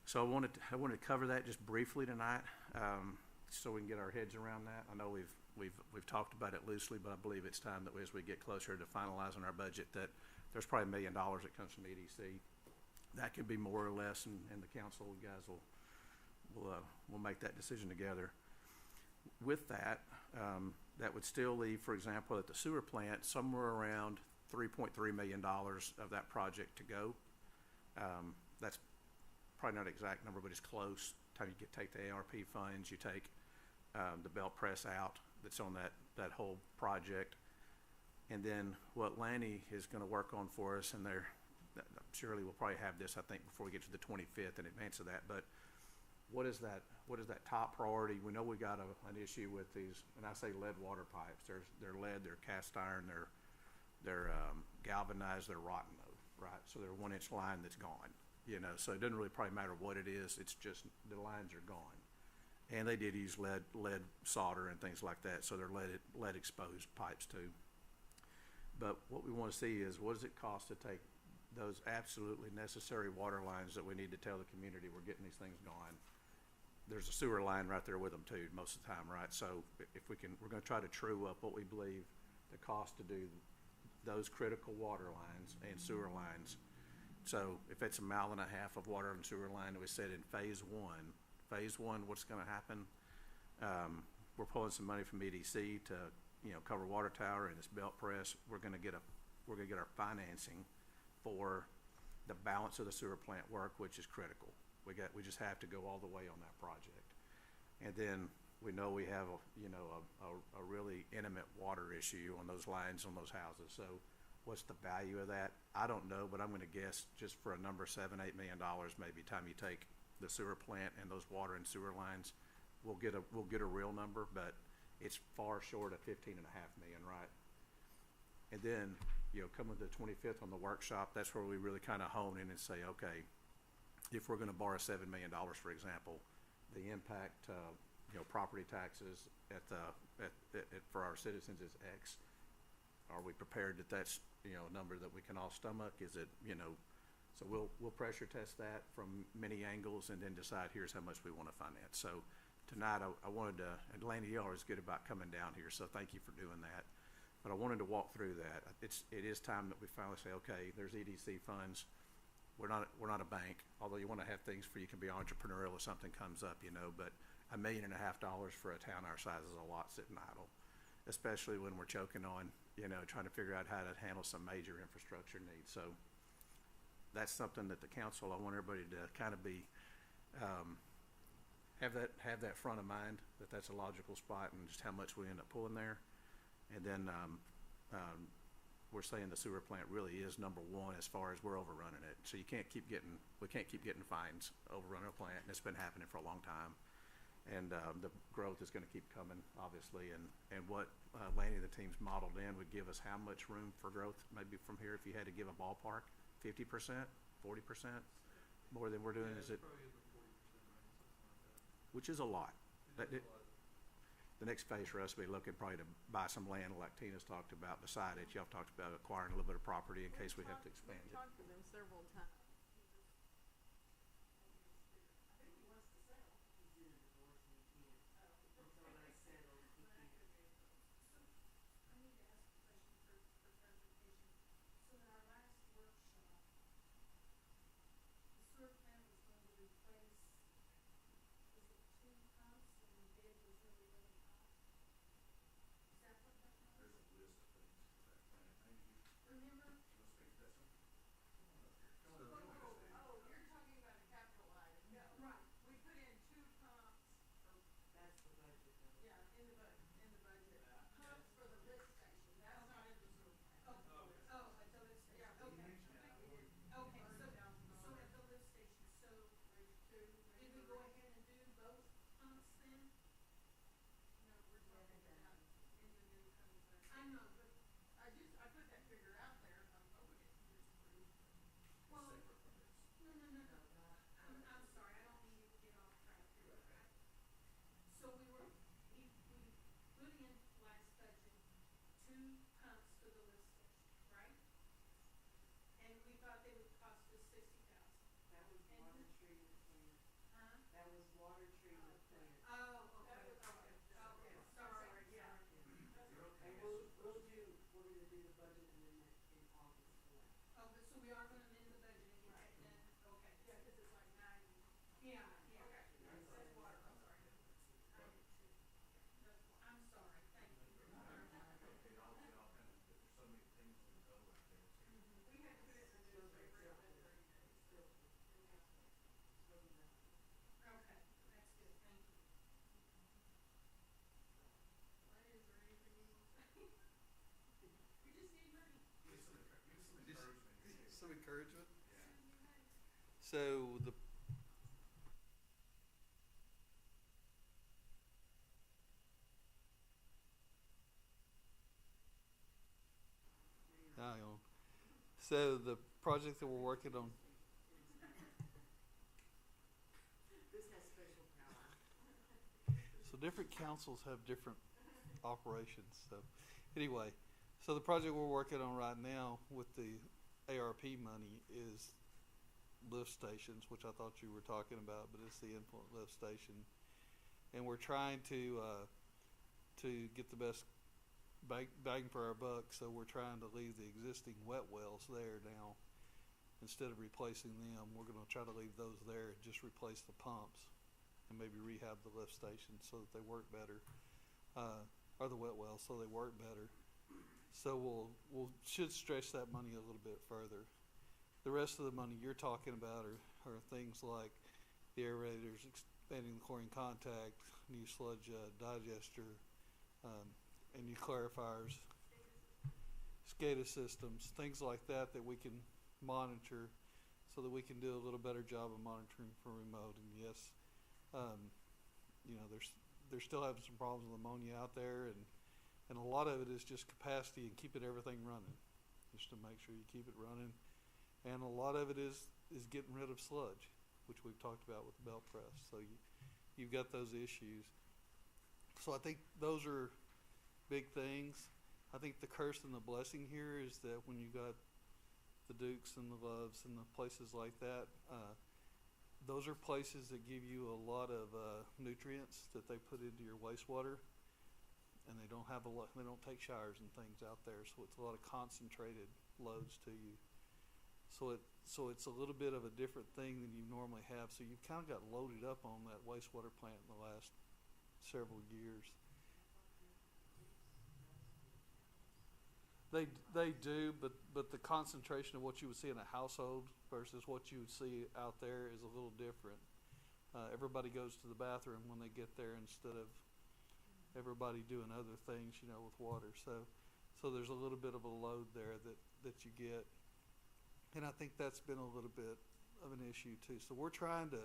So I wanted to cover that just briefly tonight, so we can get our heads around that. I know we've talked about it loosely, but I believe it's time that as we get closer to finalizing our budget, that there's probably $1 million that comes from EDC. That could be more or less, and the council guys we'll make that decision together. With that, that would still leave, for example, at the sewer plant, somewhere around $3.3 million of that project to go. That's probably not an exact number, but it's close. Time you take the ARP funds, you take the belt press out that's on that whole project, and then what Lanny is going to work on for us, and surely we'll probably have this, I think, before we get to the 25th in advance of that, but what is that top priority? We know we got an issue with these, and I say lead water pipes. They're lead, they're cast iron, they're galvanized, they're rotten though, right? So they're 1 inch line that's gone, so it doesn't really probably matter what it is. It's just the lines are gone. And they did use lead solder and things like that. So they're lead exposed pipes too. But what we want to see is, what does it cost to take those absolutely necessary water lines that we need to tell the community we're getting these things gone? There's a sewer line right there with them too, most of the time, right? So if we're going to try to true up what we believe the cost to do those critical water lines and sewer lines. So if it's 1.5 miles of water and sewer line that we said in phase one, what's going to happen? We're pulling some money from EDC to, cover water tower and this belt press. We're going to get our financing for the balance of the sewer plant work, which is critical. We just have to go all the way on that project. And then we know we have a really intimate water issue on those lines, on those houses. So what's the value of that? I don't know, but I'm gonna guess just for a number, $7-8 million, maybe time you take the sewer plant and those water and sewer lines, we'll get a real number, but it's far short of 15.5 million, right? And then, coming to the 25th on the workshop, that's where we really kind of hone in and say, okay, if we're gonna borrow $7 million, for example, the impact, property taxes for our citizens is X. Are we prepared that that's, a number that we can all stomach? Is it, so we'll pressure test that from many angles and then decide here's how much we want to finance. So tonight I wanted to, and Lanny, you're always good about coming down here, so thank you for doing that. But I wanted to walk through that. It is time that we finally say, okay, there's EDC funds. We're not a bank, although you want to have things where you can be entrepreneurial if something comes up, but $1.5 million for a town our size is a lot sitting idle, especially when we're choking on, trying to figure out how to handle some major infrastructure needs. So that's something that the council, I want everybody to kind of be, have that front of mind, that's a logical spot and just how much we end up pulling there. And then, we're saying the sewer plant really is number one as far as we're overrunning it. So we can't keep getting fines overrunning a plant, and it's been happening for a long time. And the growth is gonna keep coming, obviously, and what Lanny and the team's modeled in would give us how much room for growth, maybe from here, if you had to give a ballpark, 50%, 40%, more than we're doing, is it? Which is a lot. The next phase for us will be looking probably to buy some land like Tina's talked about beside it. Y'all talked about acquiring a little bit of property in case we have to expand it. We've talked to them several times. Some encouragement. So the So the project that we're working on. So different councils have different operations. So anyway, so the project we're working on right now with the ARP money is lift stations, which I thought you were talking about, but it's the influent lift station, and we're trying to get the best bang for our buck. So we're trying to leave the existing wet wells there now. Instead of replacing them, we're going to try to leave those there and just replace the pumps and maybe rehab the lift stations so that they work better, or the wet wells so they work better. So we'll should stretch that money a little bit further. The rest of the money you're talking about are things like the aerators, expanding the chlorine contact, new sludge digester, and new clarifiers, SCADA systems, things like that that we can monitor so that we can do a little better job of monitoring for remote. And yes, you know, they're still having some problems with ammonia out there, and a lot of it is just capacity and keeping everything running, just to make sure you keep it running. And a lot of it is getting rid of sludge, which we've talked about with the belt press. So you've got those issues. So I think those are big things. I think the curse and the blessing here is that when you got the Dukes and the Loves and the places like that, those are places that give you a lot of nutrients that they put into your wastewater, and they don't have they don't take showers and things out there, so it's a lot of concentrated loads to you. So it's a little bit of a different thing than you normally have. So you've kind of got loaded up on that wastewater plant in the last several years. They do, but the concentration of what you would see in a household versus what you would see out there is a little different. Everybody goes to the bathroom when they get there instead of everybody doing other things, you know, with water. So there's a little bit of a load there that you get, and I think that's been a little bit of an issue too. So we're trying to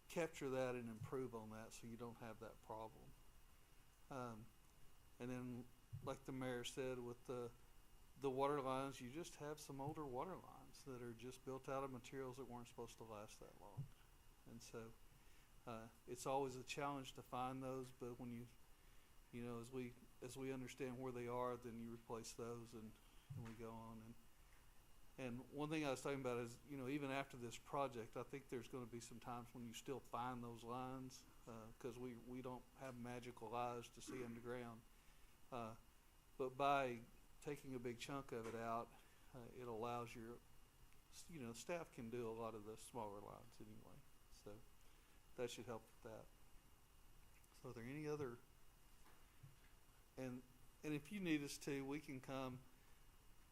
capture that and improve on that so you don't have that problem. And then, like the mayor said, with the water lines, you just have some older water lines that are just built out of materials that weren't supposed to last that long. And so it's always a challenge to find those, but when you know, as we understand where they are, then you replace those and we go on. And one thing I was talking about is, you know, even after this project, I think there's going to be some times when you still find those lines, because we don't have magical eyes to see underground. But by taking a big chunk of it out, it allows staff can do a lot of the smaller lines anyway. So that should help with that. So are there any other, and if you need us to, we can come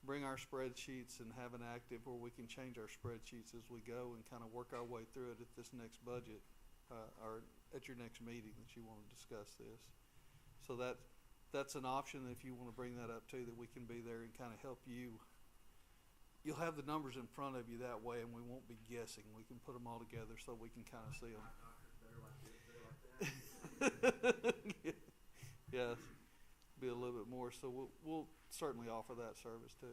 bring our spreadsheets and have an active where we can change our spreadsheets as we go and kind of work our way through it at this next budget, or at your next meeting that you want to discuss this. So that's an option if you want to bring that up too, that we can be there and kind of help you. You'll have the numbers in front of you that way, and we won't be guessing. We can put them all together so we can kind of see them. Yeah, be a little bit more. So we'll certainly offer that service too.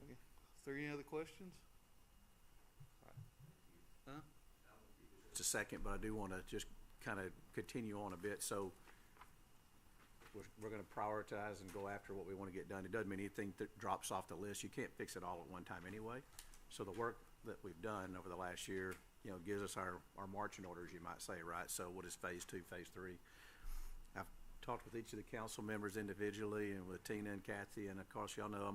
Okay. Is there any other questions? Huh? It's a second, but I do want to just kind of continue on a bit. So we're going to prioritize and go after what we want to get done. It doesn't mean anything that drops off the list. You can't fix it all at one time anyway. So the work that we've done over the last year, you know, gives us our marching orders, you might say, right? So what is phase 2, phase 3? I've talked with each of the council members individually, and with Tina and Kathy, and of course y'all know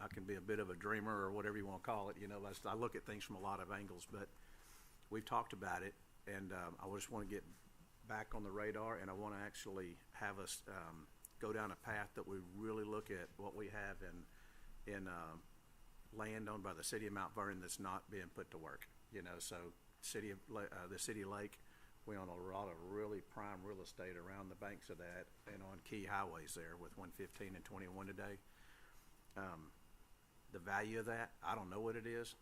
I can be a bit of a dreamer, or whatever you want to call it. You know, I look at things from a lot of angles, but we've talked about it, and I just want to get back on the radar, and I want to actually have us go down a path that we really look at what we have in land owned by the city of Mount Vernon that's not being put to work. You know, so the city lake, we own a lot of really prime real estate around the banks of that and on key highways there with 115 and 21 today. The value of that, I don't know what it is.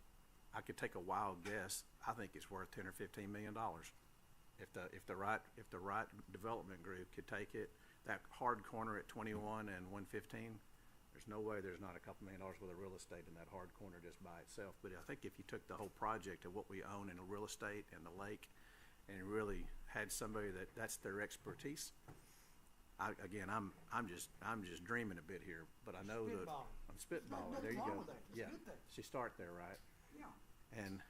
I could take a wild guess. I think it's worth $10 or $15 million. If the right development group could take it, that hard corner at 21 and 115, there's no way there's not a couple $1 million worth of real estate in that hard corner just by itself. But I think if you took the whole project of what we own in the real estate and the lake, and really had somebody that's their expertise, I'm just dreaming a bit here, but I know that I'm spitballing. There you go. Yeah, so start there, right? Yeah. And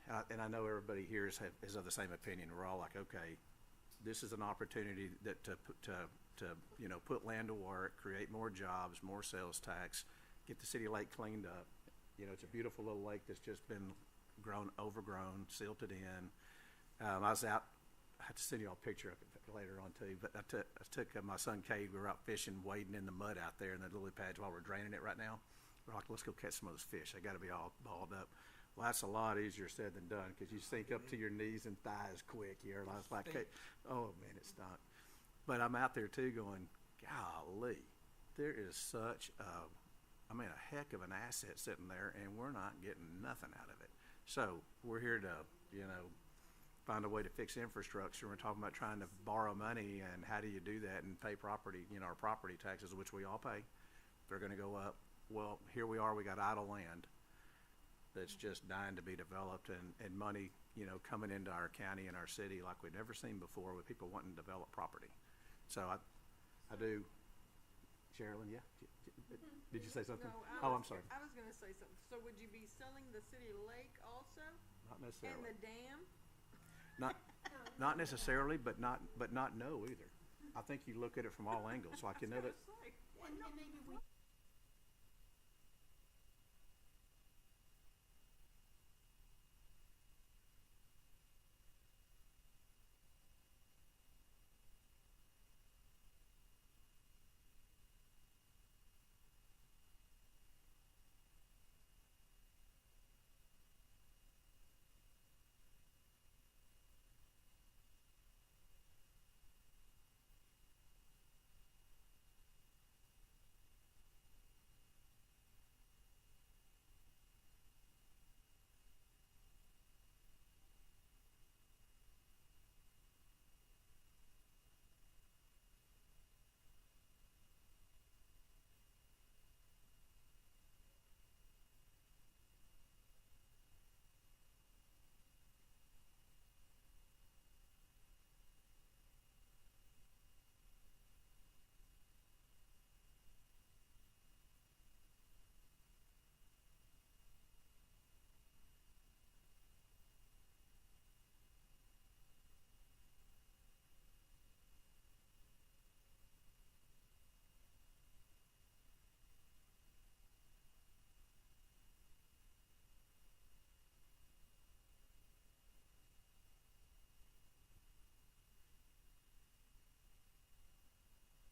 I know everybody here is of the same opinion. We're all like, okay, this is an opportunity that to you know, put land to work, create more jobs, more sales tax, get the city lake cleaned up. You know, it's a beautiful little lake that's just been overgrown, silted in. I was out. I have to send you all a picture of it later on too. But I took my son Cade. We were out fishing, wading in the mud out there in the lily pads while we're draining it right now. We're like, let's go catch some of those fish. They got to be all balled up. Well, that's a lot easier said than done, because you sink up to your knees and thighs quick. You realize, like, hey, oh man, it stunk. But I'm out there too going, golly, there is such a heck of an asset sitting there, and we're not getting nothing out of it. So we're here to, find a way to fix infrastructure. We're talking about trying to borrow money, and how do you do that and pay property, our property taxes, which we all pay. They're going to go up. Well, here we are. We got idle land that's just dying to be developed, and money, coming into our county and our city like we've never seen before, with people wanting to develop property. So I do. Sherilyn, yeah? Did you say something? No, I'm sorry. I was gonna say something. So would you be selling the city lake also? Not necessarily. And the dam? Not necessarily, but not no either. I think you look at it from all angles, like that. And maybe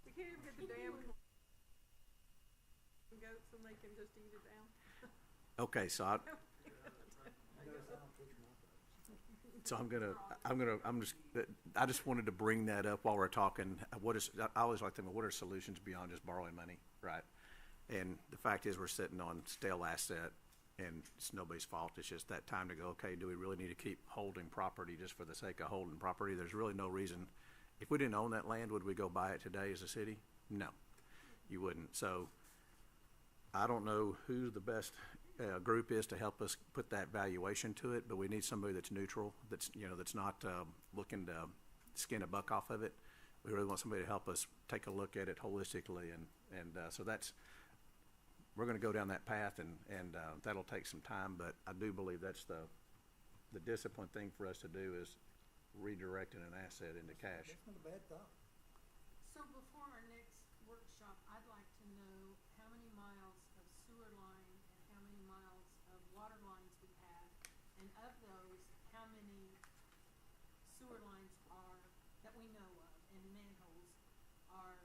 we can't even get the dam goats and they can just eat it down. Okay, so I just wanted to bring that up while we're talking. I always like to know, what are solutions beyond just borrowing money, right? And the fact is, we're sitting on stale asset, and it's nobody's fault. It's just that time to go, okay, do we really need to keep holding property just for the sake of holding property? There's really no reason. If we didn't own that land, would we go buy it today as a city? No, you wouldn't. So I don't know who the best group is to help us put that valuation to it, but we need somebody that's neutral, that's not looking to skin a buck off of it. We really want somebody to help us take a look at it holistically, and so we're going to go down that path, and that'll take some time. But I do believe that's the disciplined thing for us to do, is redirecting an asset into cash. That's not a bad thought. So before our next workshop, I'd like to know how many miles of sewer line and how many miles of water lines we have, and of those, how many sewer lines are, that we know of, and manholes are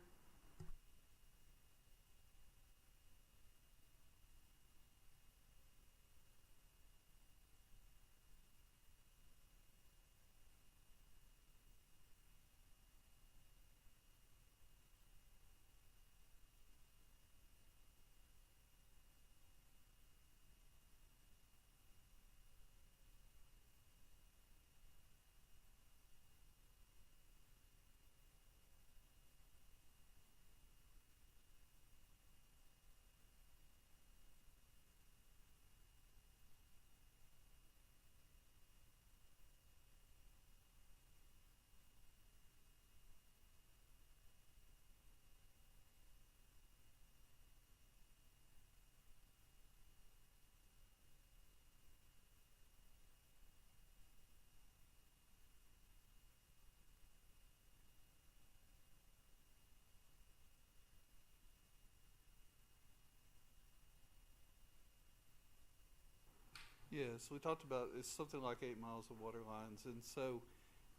Yes, we talked about, it's something like 8 miles of water lines, and so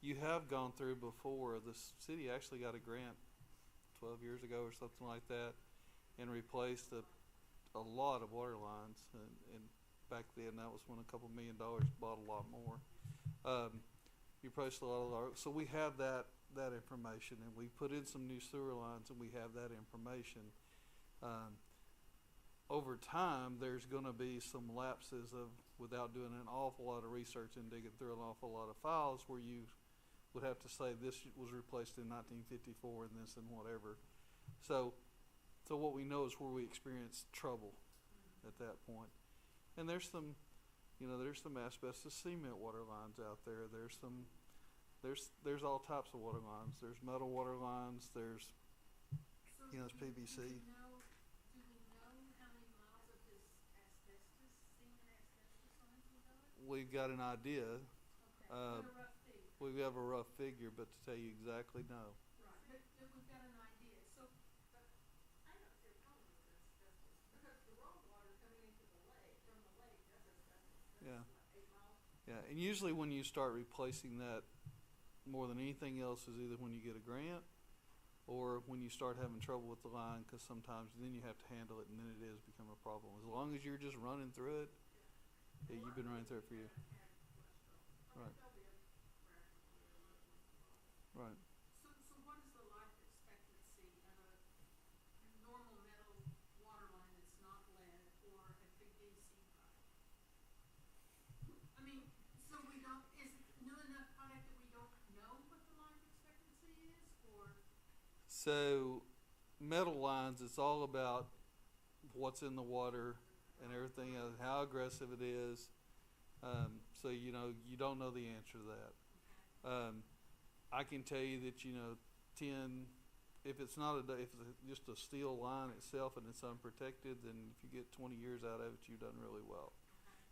you have gone through before. The city actually got a grant 12 years ago or something like that, and replaced a lot of water lines, and back then. That was when a couple $1 million bought a lot more. You replaced a lot of our, so we have that information, and we put in some new sewer lines, and we have that information. Over time, there's going to be some lapses of, without doing an awful lot of research and digging through an awful lot of files, where you would have to say this was replaced in 1954 and this and whatever. So what we know is where we experienced trouble at that point. And there's some asbestos cement water lines out there. There's all types of water lines. There's metal water lines. There's it's PVC. Do we know how many miles of this asbestos, cement asbestos lines we got? We've got an idea. Okay. A rough figure. We have a rough figure, but to tell you exactly, no. Right, but we've got an idea. So, I don't see a problem with asbestos, because the raw water coming into the lake, from the lake, that's asbestos. That's Yeah. what, 8 miles? Yeah, and usually when you start replacing that, more than anything else, is either when you get a grant or when you start having trouble with the line, because sometimes then you have to handle it, and then it is become a problem. As long as you're just running through it, yeah, you've been running through it for years. Right. Right. So what is the life expectancy of a normal metal water line that's not lead or a PVC pipe? I mean, so we don't, is it new enough pipe that we don't know what the life expectancy is, or? So, metal lines, it's all about what's in the water and everything else, how aggressive it is. So, you don't know the answer to that. I can tell you that, 10, if it's just a steel line itself and it's unprotected, then if you get 20 years out of it, you've done really well.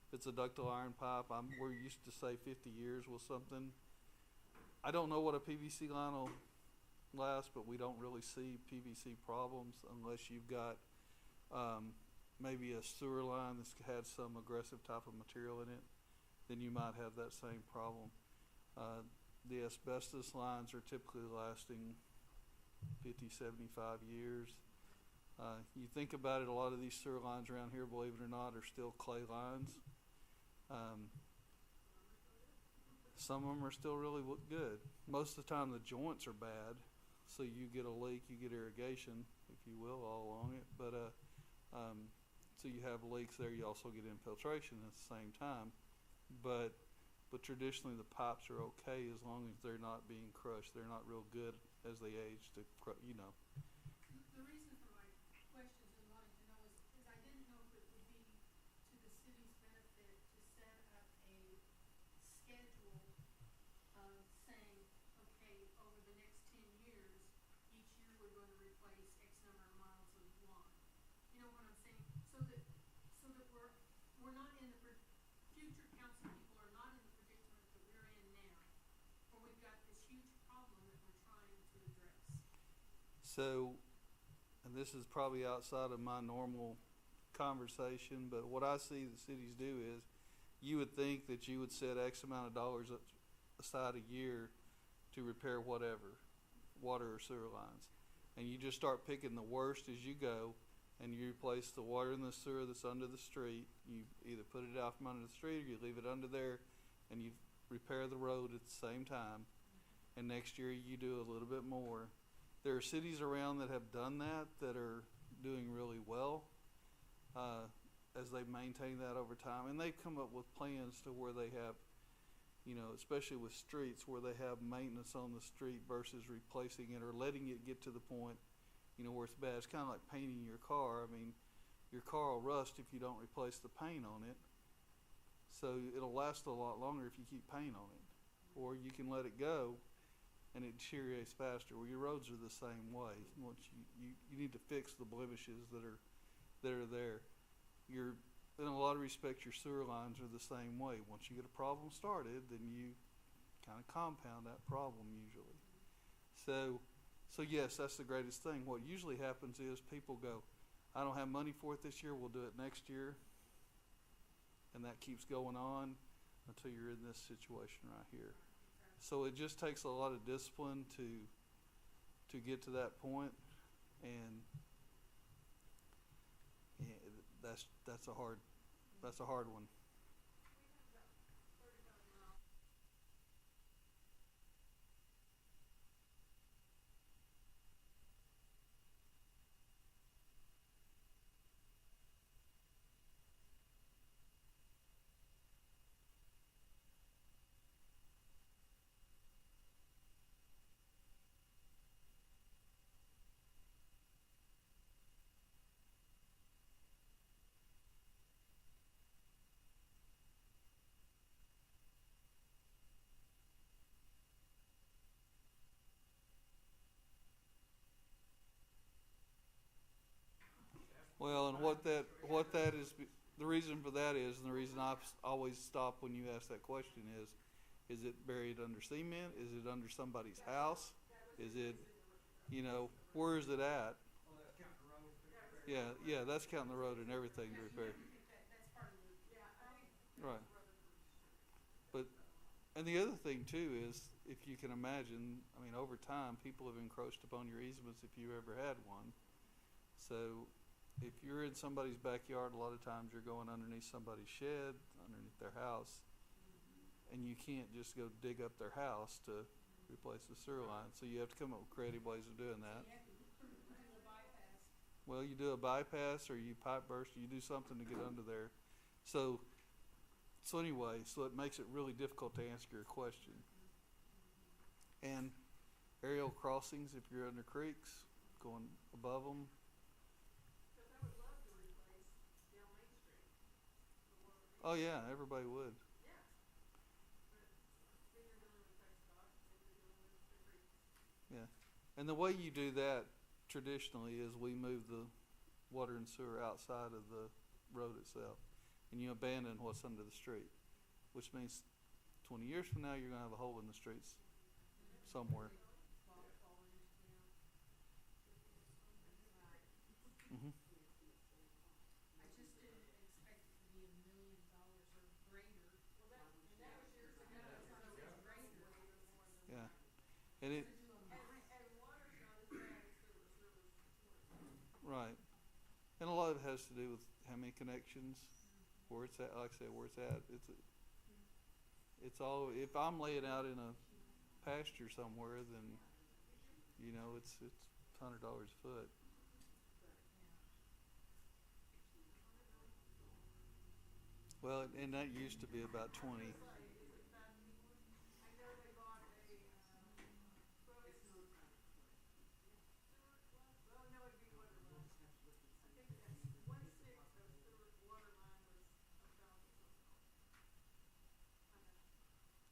If it's a ductile iron pipe, we're used to say 50 years with something. I don't know what a PVC line will last, but we don't really see PVC problems unless you've got maybe a sewer line that's had some aggressive type of material in it. Then you might have that same problem. The asbestos lines are typically lasting 50, 75 years. You think about it, a lot of these sewer lines around here, believe it or not, are still clay lines. Some of them are still really good. Most of the time the joints are bad, so you get a leak, you get irrigation, if you will, all along it. But so you have leaks there, you also get infiltration at the same time. But traditionally the pipes are okay as long as they're not being crushed. They're not real good as they age to, The reason for my questions and wanting to know is I didn't know if it would be to the city's benefit to set up a schedule of saying, okay, over the next 10 years, each year we're going to replace X number of miles of line. You know what I'm saying? So that we're not in the future council people are not in the predicament that we're in now, where we've got this huge problem that we're trying to address. So, and this is probably outside of my normal conversation, but what I see the cities do is you would think that you would set X amount of dollars aside a year to repair whatever, water or sewer lines. And you just start picking the worst as you go, and you replace the water and the sewer that's under the street. You either put it out from under the street or you leave it under there, and you repair the road at the same time. And next year you do a little bit more. There are cities around that have done that are doing really well as they maintain that over time. And they've come up with plans to where they have, especially with streets, where they have maintenance on the street versus replacing it or letting it get to the point where it's bad. It's kind of like painting your car. I mean, your car will rust if you don't replace the paint on it. So it'll last a lot longer if you keep paint on it. Or you can let it go and it deteriorates faster. Well, your roads are the same way. Once you need to fix the blemishes that are there. In a lot of respects, your sewer lines are the same way. Once you get a problem started, then you kind of compound that problem usually. So yes, that's the greatest thing. What usually happens is people go, I don't have money for it this year, we'll do it next year. And that keeps going on until you're in this situation right here. So it just takes a lot of discipline to get to that point, and that's a hard that's a hard one. Well, and what that is, the reason for that is, and the reason I always stop when you ask that question is it buried under cement? Is it under somebody's house? Is it, you know, where is it at? Yeah, that's counting the road and everything to repair. Right. But, and the other thing too is, if you can imagine, I mean, over time, people have encroached upon your easements if you ever had one. So, if you're in somebody's backyard, a lot of times you're going underneath somebody's shed, underneath their house, and you can't just go dig up their house to replace the sewer line. So you have to come up with creative ways of doing that. Well, you do a bypass, or you pipe burst, or you do something to get under there. So anyway, so it makes it really difficult to answer your question. And aerial crossings, if you're under creeks, going above them. Oh yeah, everybody would. Yeah, and the way you do that traditionally is we move the water and sewer outside of the road itself, and you abandon what's under the street, which means 20 years from now you're going to have a hole in the streets somewhere. Mm-hmm. Yeah, and it right, and a lot of it has to do with how many connections, where it's at. Like I said, where it's at. It's all. If I'm laying out in a pasture somewhere, then you know it's $100 a foot. Well, and that used to be about 20.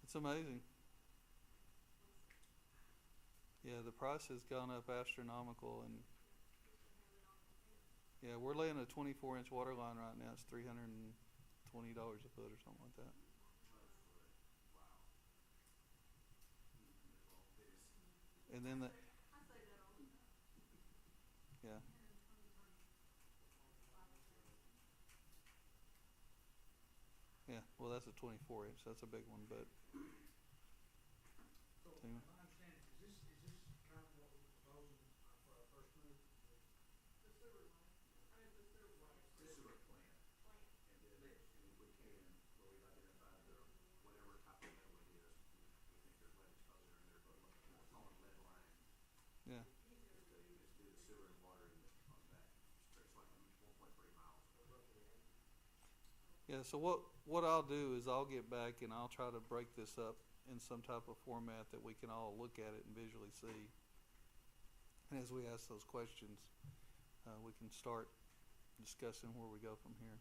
It's amazing. Yeah, the price has gone up astronomical, and yeah, we're laying a 24-inch water line right now. It's $320 a foot or something like that. And then the yeah. Yeah, well, that's a 24-inch. That's a big one, but. So, my understanding, is this kind of what we're proposing for our first move? The sewer line, the sewer line. The sewer plant. And then if we can, where we've identified whatever type of metal it is, we think there's lead exposure in there, but what's called lead line. Yeah. Is do the sewer and water on that. It's like 1.3 miles. Yeah, so what I'll do is I'll get back and I'll try to break this up in some type of format that we can all look at it and visually see. And as we ask those questions, we can start discussing where we go from here.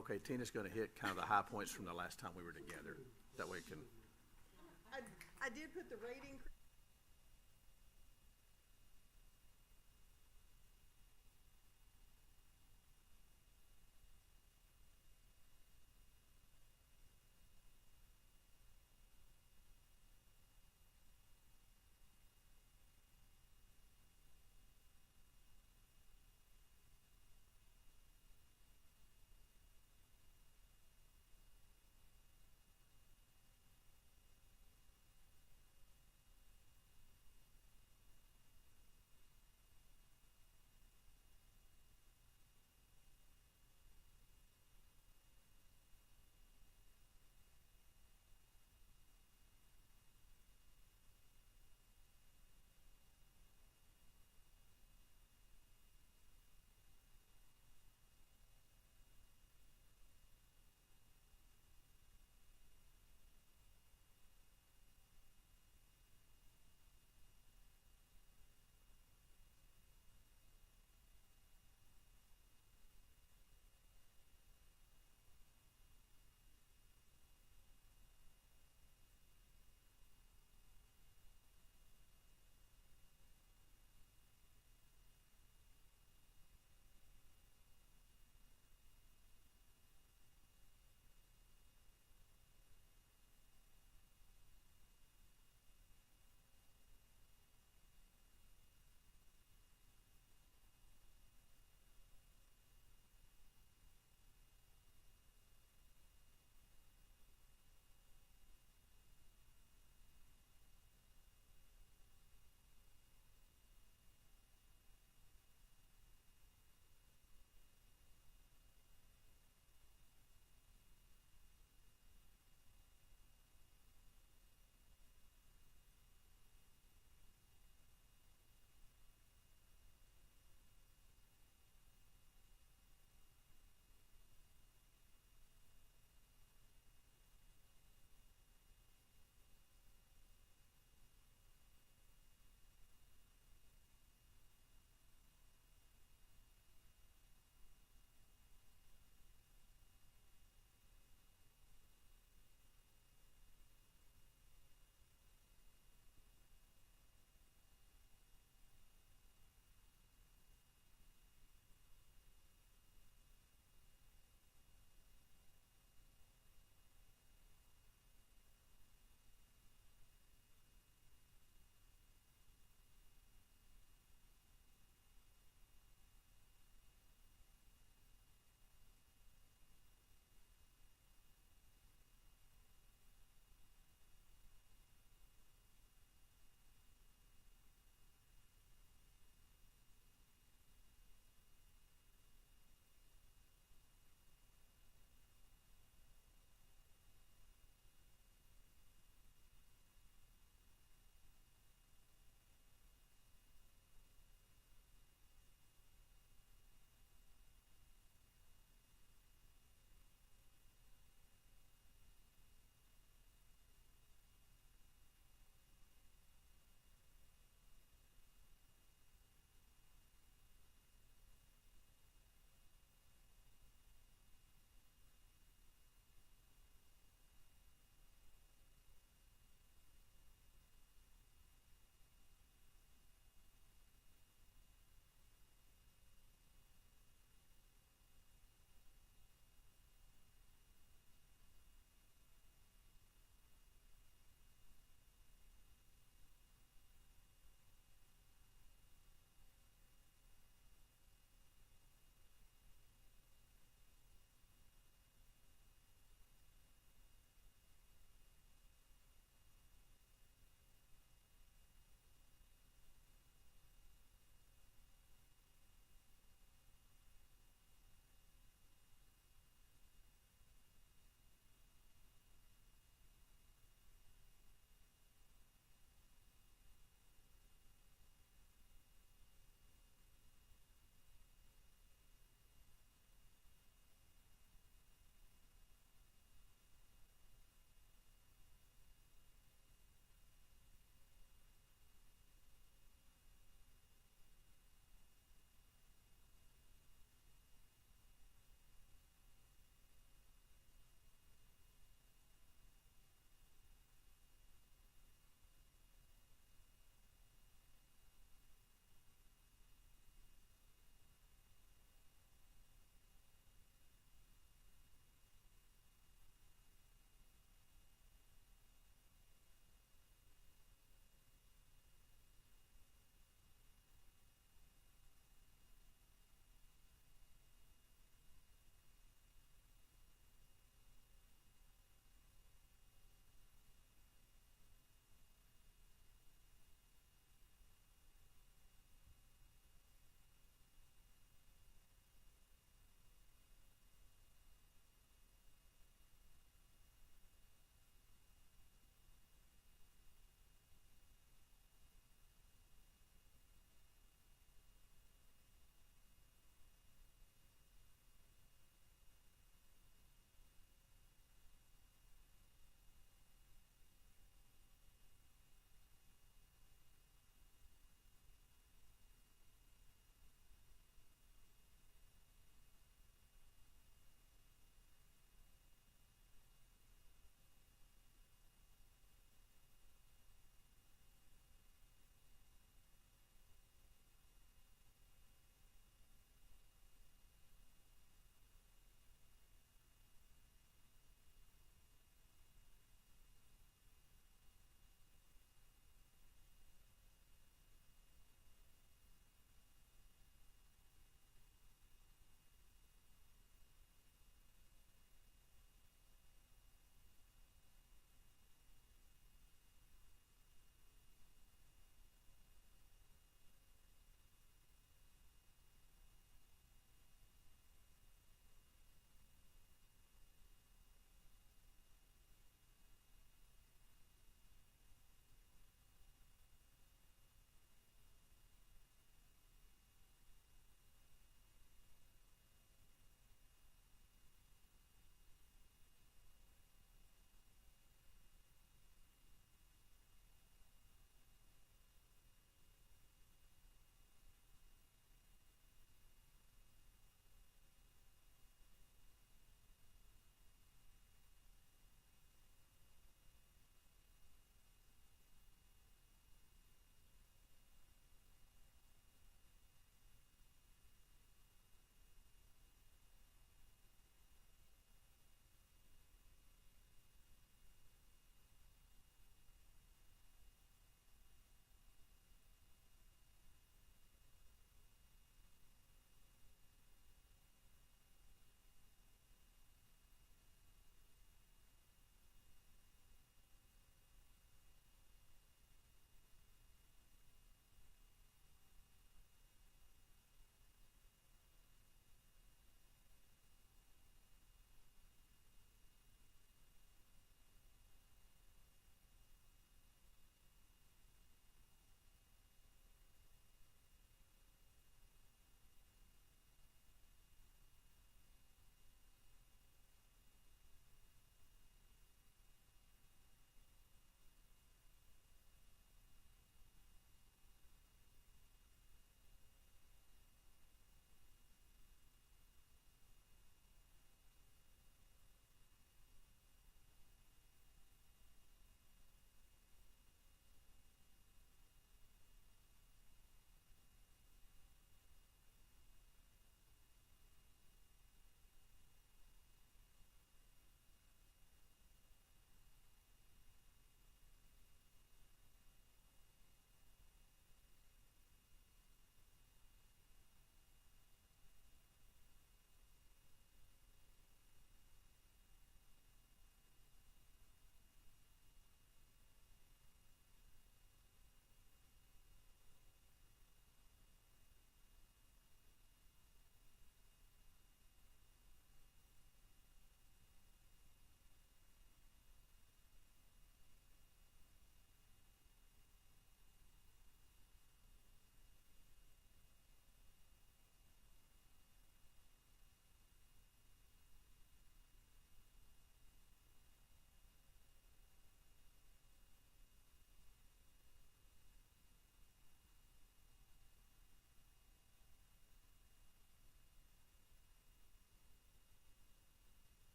Okay, Tina's gonna hit kind of the high points from the last time we were together. That way it can, I did put the rate increase.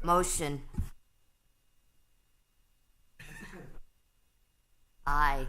Motion. Aye.